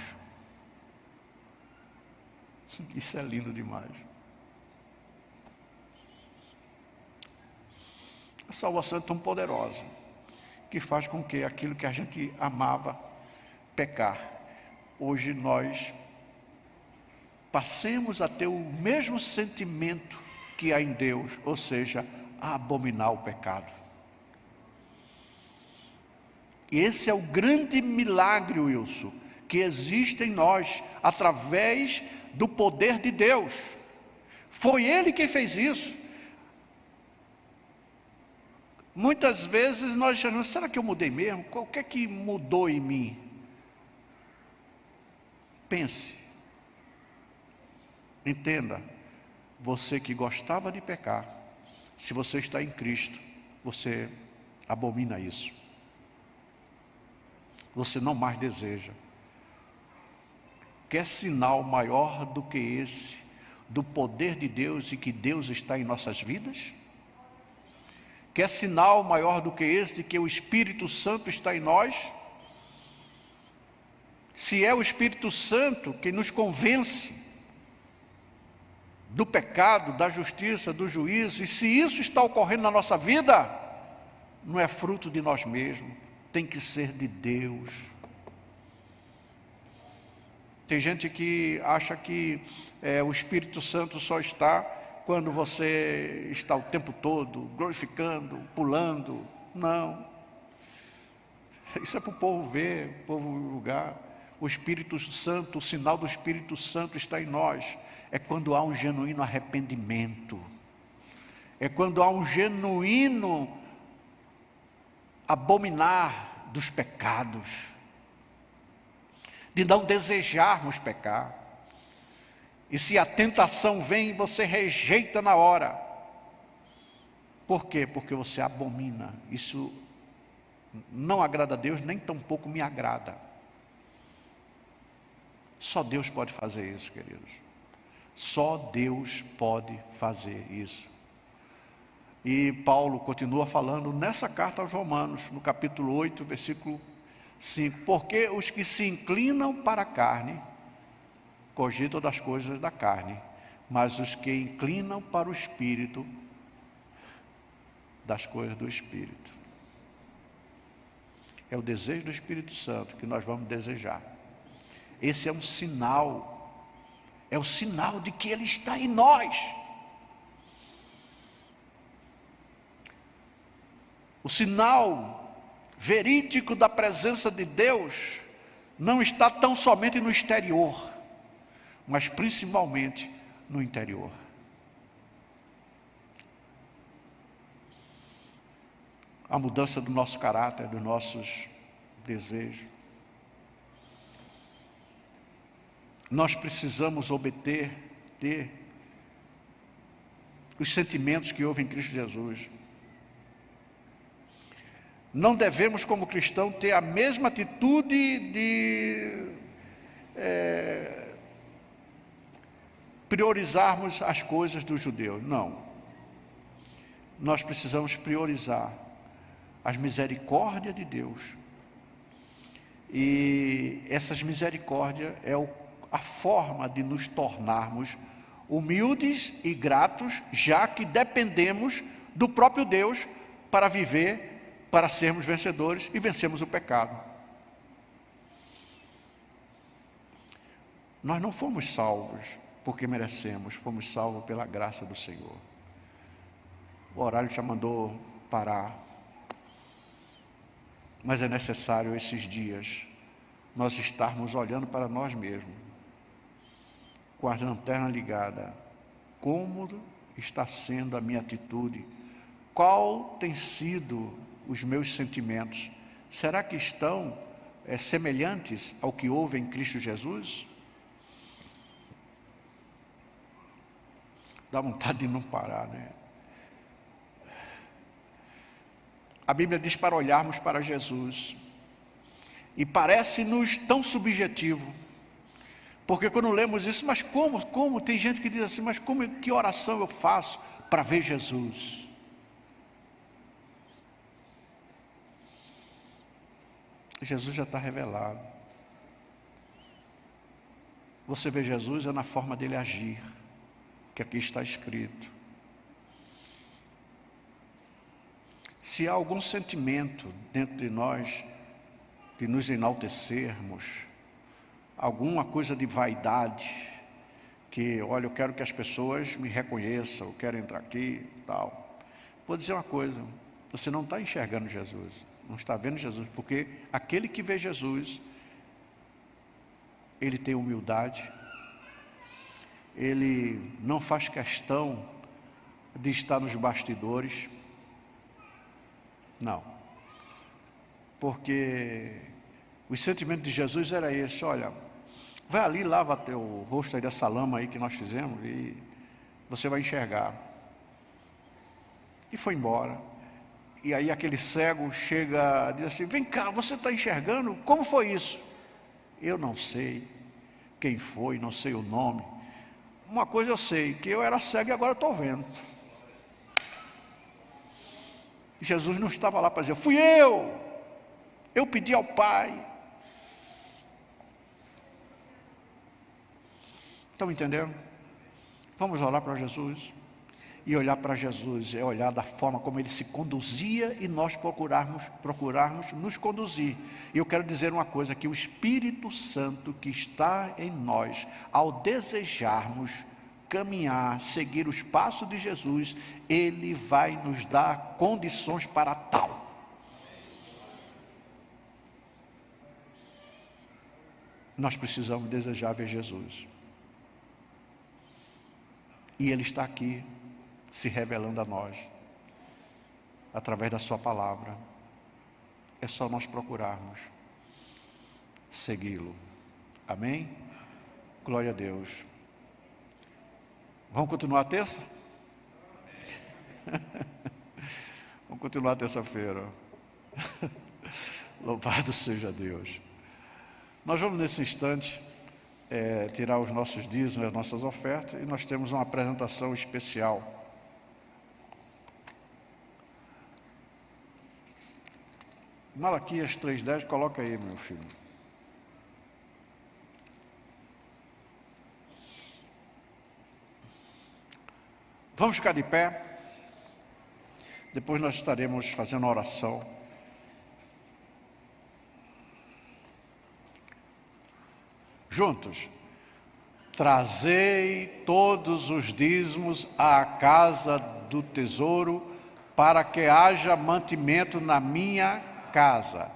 Isso é lindo demais. A salvação é tão poderosa que faz com que aquilo que a gente amava pecar, hoje nós passemos a ter o mesmo sentimento que há em Deus, ou seja, a abominar o pecado. E esse é o grande milagre, Wilson, que existe em nós, através do poder de Deus. Foi Ele quem fez isso. Muitas vezes nós achamos, será que eu mudei mesmo? O que é que mudou em mim? Pense. Entenda, você que gostava de pecar, se você está em Cristo, você abomina isso. Você não mais deseja. Quer sinal maior do que esse, do poder de Deus e que Deus está em nossas vidas? Quer sinal maior do que esse, de que o Espírito Santo está em nós? Se é o Espírito Santo que nos convence do pecado, da justiça, do juízo, e se isso está ocorrendo na nossa vida, não é fruto de nós mesmos, tem que ser de Deus. Tem gente que acha que o Espírito Santo só está quando você está o tempo todo glorificando, pulando. Não. Isso é para o povo ver, o povo julgar. O Espírito Santo, o sinal do Espírito Santo está em nós. É quando há um genuíno arrependimento. É quando há um genuíno abominar dos pecados. De não desejarmos pecar. E se a tentação vem, você rejeita na hora. Por quê? Porque você abomina. Isso não agrada a Deus, nem tampouco me agrada. Só Deus pode fazer isso, queridos. Só Deus pode fazer isso. E Paulo continua falando nessa carta aos Romanos, no capítulo 8, versículo 5. Porque os que se inclinam para a carne, cogitam das coisas da carne, mas os que inclinam para o Espírito, das coisas do Espírito. É o desejo do Espírito Santo que nós vamos desejar. Esse é um sinal, é o sinal de que Ele está em nós. O sinal verídico da presença de Deus não está tão somente no exterior, mas principalmente no interior. A mudança do nosso caráter, dos nossos desejos. Nós precisamos ter os sentimentos que houve em Cristo Jesus. Não devemos, como cristão, ter a mesma atitude de priorizarmos as coisas dos judeus. Não. Nós precisamos priorizar as misericórdias de Deus. E essas misericórdias é a forma de nos tornarmos humildes e gratos, já que dependemos do próprio Deus para viver, para sermos vencedores e vencermos o pecado. Nós não fomos salvos porque merecemos, fomos salvos pela graça do Senhor. O horário já mandou parar, mas é necessário esses dias nós estarmos olhando para nós mesmos, com a lanterna ligada. Como está sendo a minha atitude? Qual tem sido os meus sentimentos? Será que estão semelhantes ao que houve em Cristo Jesus? Dá vontade de não parar, né? A Bíblia diz para olharmos para Jesus, e parece-nos tão subjetivo, porque quando lemos isso, mas como? Tem gente que diz assim, mas que oração eu faço para ver Jesus? Jesus já está revelado. Você vê Jesus é na forma dele agir, que aqui está escrito. Se há algum sentimento dentro de nós de nos enaltecermos, alguma coisa de vaidade, que olha, eu quero que as pessoas me reconheçam, eu quero entrar aqui e tal. Vou dizer uma coisa, você não está enxergando Jesus, não está vendo Jesus, porque aquele que vê Jesus, ele tem humildade, ele não faz questão de estar nos bastidores, não, porque o sentimento de Jesus era esse: olha, vai ali, lava teu rosto aí dessa lama aí que nós fizemos e você vai enxergar. E foi embora. E aí aquele cego chega, diz assim: vem cá, você está enxergando? Como foi isso? Eu não sei quem foi, não sei o nome. Uma coisa eu sei, que eu era cego e agora estou vendo. Jesus não estava lá para dizer: fui eu pedi ao Pai. Estão entendendo? Vamos olhar para Jesus. E olhar para Jesus é olhar da forma como ele se conduzia e nós procurarmos nos conduzir. E eu quero dizer uma coisa, que o Espírito Santo que está em nós, ao desejarmos caminhar, seguir os passos de Jesus, ele vai nos dar condições para tal. Nós precisamos desejar ver Jesus. E ele está aqui, se revelando a nós, através da sua palavra. É só nós procurarmos segui-lo. Amém? Glória a Deus. Vamos continuar a terça? Vamos continuar a terça-feira. Louvado seja Deus. Nós vamos nesse instante tirar os nossos dízimos, as nossas ofertas, e nós temos uma apresentação especial. Malaquias 3:10, coloca aí, meu filho. Vamos ficar de pé. Depois nós estaremos fazendo a oração. Juntos. Trazei todos os dízimos à casa do tesouro, para que haja mantimento na minha casa,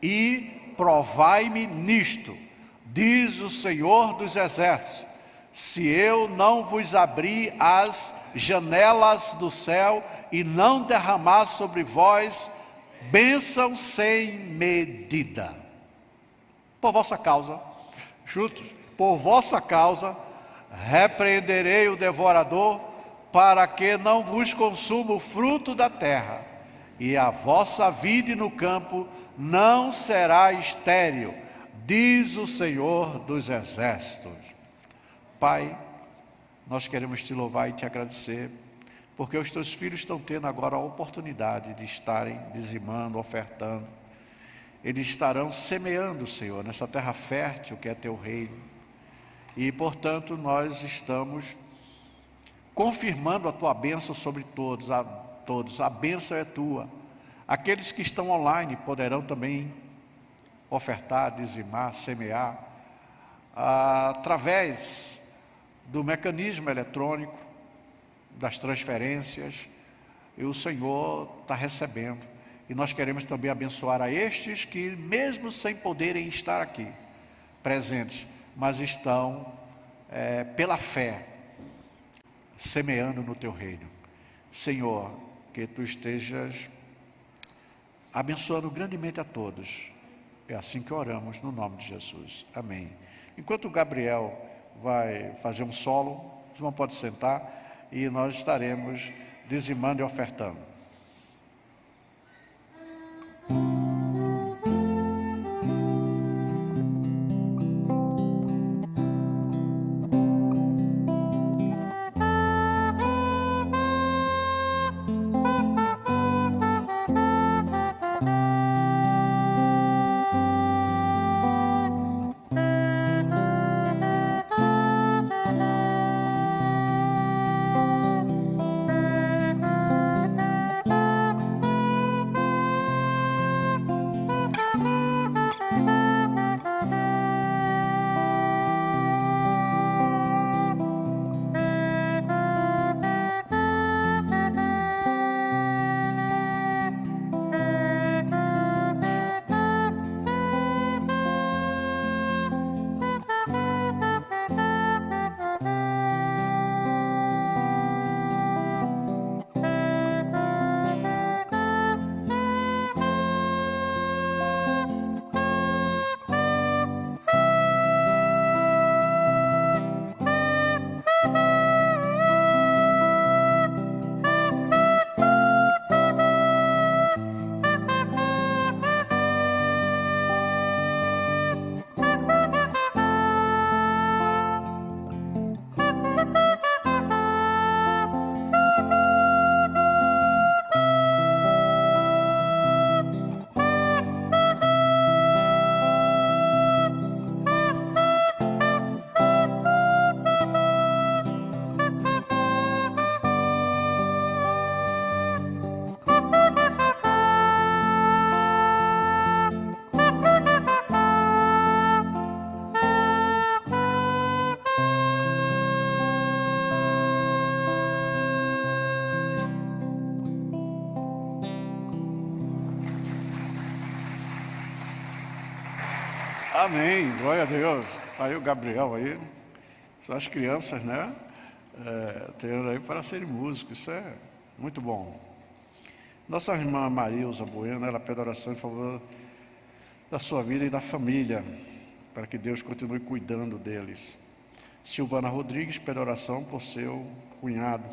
e provai-me nisto, diz o Senhor dos Exércitos, se eu não vos abrir as janelas do céu e não derramar sobre vós bênção sem medida. Por vossa causa, juntos, por vossa causa, repreenderei o devorador, para que não vos consuma o fruto da terra, e a vossa vide no campo não será estéril, diz o Senhor dos Exércitos. Pai, nós queremos te louvar e te agradecer, porque os teus filhos estão tendo agora a oportunidade de estarem dizimando, ofertando. Eles estarão semeando, Senhor, nessa terra fértil que é teu reino. E, portanto, nós estamos confirmando a tua bênção sobre todos. A bênção é tua. Aqueles que estão online poderão também ofertar, dizimar, semear, através do mecanismo eletrônico, das transferências, e o Senhor está recebendo. E nós queremos também abençoar a estes que, mesmo sem poderem estar aqui presentes, mas estão pela fé, semeando no teu reino. Senhor, que tu estejas abençoando grandemente a todos. É assim que oramos, no nome de Jesus. Amém. Enquanto o Gabriel vai fazer um solo, os irmãos podem sentar e nós estaremos dizimando e ofertando. Amém, glória a Deus. Aí o Gabriel aí, são as crianças, né? Tendo aí para serem músicos, isso é muito bom. Nossa irmã Marilza Bueno, ela pede oração em favor da sua vida e da família, para que Deus continue cuidando deles. Silvana Rodrigues pede oração por seu cunhado,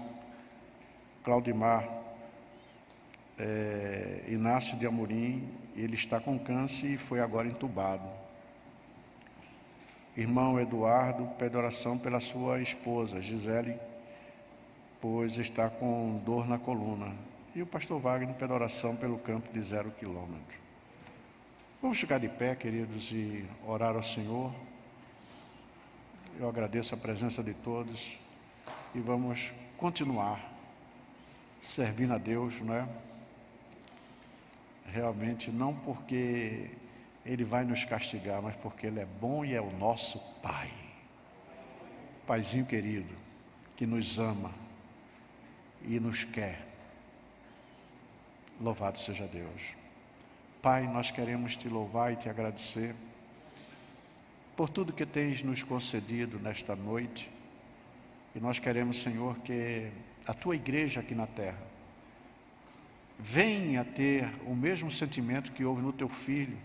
Claudimar Inácio de Amorim. Ele está com câncer e foi agora entubado. Irmão Eduardo pede oração pela sua esposa, Gisele, pois está com dor na coluna. E o pastor Wagner pede oração pelo campo de 0 quilômetro. Vamos ficar de pé, queridos, e orar ao Senhor. Eu agradeço a presença de todos e vamos continuar servindo a Deus, não é? Realmente não porque Ele vai nos castigar, mas porque Ele é bom e é o nosso Pai. Paizinho querido, que nos ama e nos quer. Louvado seja Deus. Pai, nós queremos Te louvar e Te agradecer por tudo que Tens nos concedido nesta noite. E nós queremos, Senhor, que a Tua igreja aqui na terra venha ter o mesmo sentimento que houve no Teu Filho,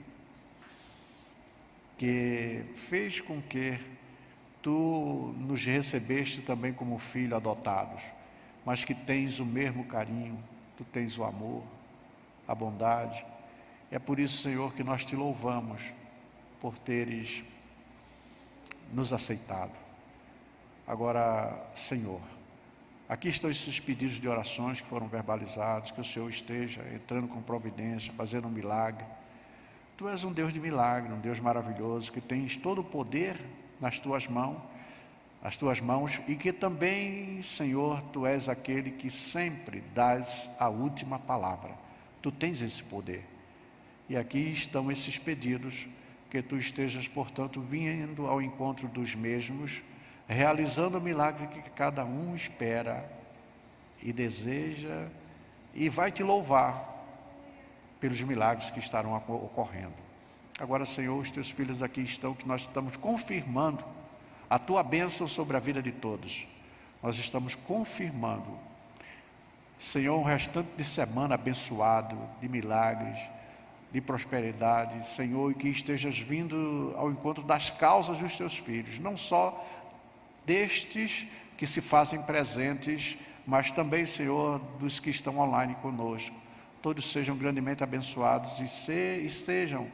que fez com que Tu nos recebeste também como filho adotados, mas que tens o mesmo carinho, Tu tens o amor, a bondade. É por isso, Senhor, que nós Te louvamos por Teres nos aceitado. Agora, Senhor, aqui estão esses pedidos de orações que foram verbalizados, que o Senhor esteja entrando com providência, fazendo um milagre. Tu és um Deus de milagre, um Deus maravilhoso, que tens todo o poder nas Tuas mãos as tuas mãos e que também, Senhor, tu és aquele que sempre dás a última palavra. Tu tens esse poder. E aqui estão esses pedidos, que tu estejas, portanto, vindo ao encontro dos mesmos, realizando o milagre que cada um espera e deseja e vai te louvar pelos milagres que estarão ocorrendo. Agora, Senhor, os teus filhos aqui estão, que nós estamos confirmando a tua bênção sobre a vida de todos. Nós estamos confirmando, Senhor, um restante de semana abençoado, de milagres, de prosperidade, Senhor, e que estejas vindo ao encontro das causas dos teus filhos, não só destes que se fazem presentes, mas também, Senhor, dos que estão online conosco. Todos sejam grandemente abençoados e sejam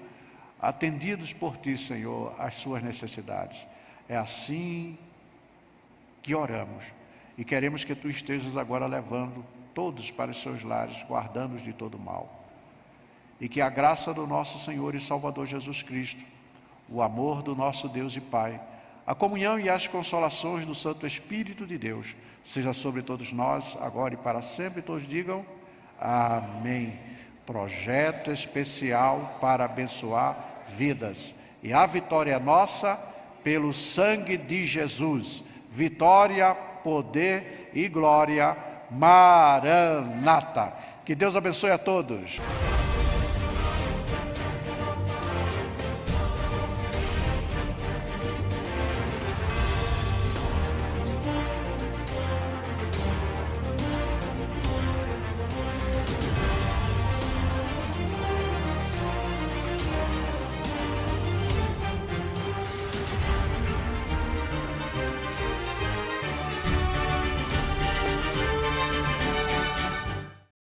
atendidos por Ti, Senhor, as suas necessidades. É assim que oramos e queremos que Tu estejas agora levando todos para os seus lares, guardando-os de todo mal. E que a graça do nosso Senhor e Salvador Jesus Cristo, o amor do nosso Deus e Pai, a comunhão e as consolações do Santo Espírito de Deus, seja sobre todos nós, agora e para sempre. Todos digam amém. Projeto especial para abençoar vidas. E a vitória é nossa pelo sangue de Jesus. Vitória, poder e glória. Maranata. Que Deus abençoe a todos.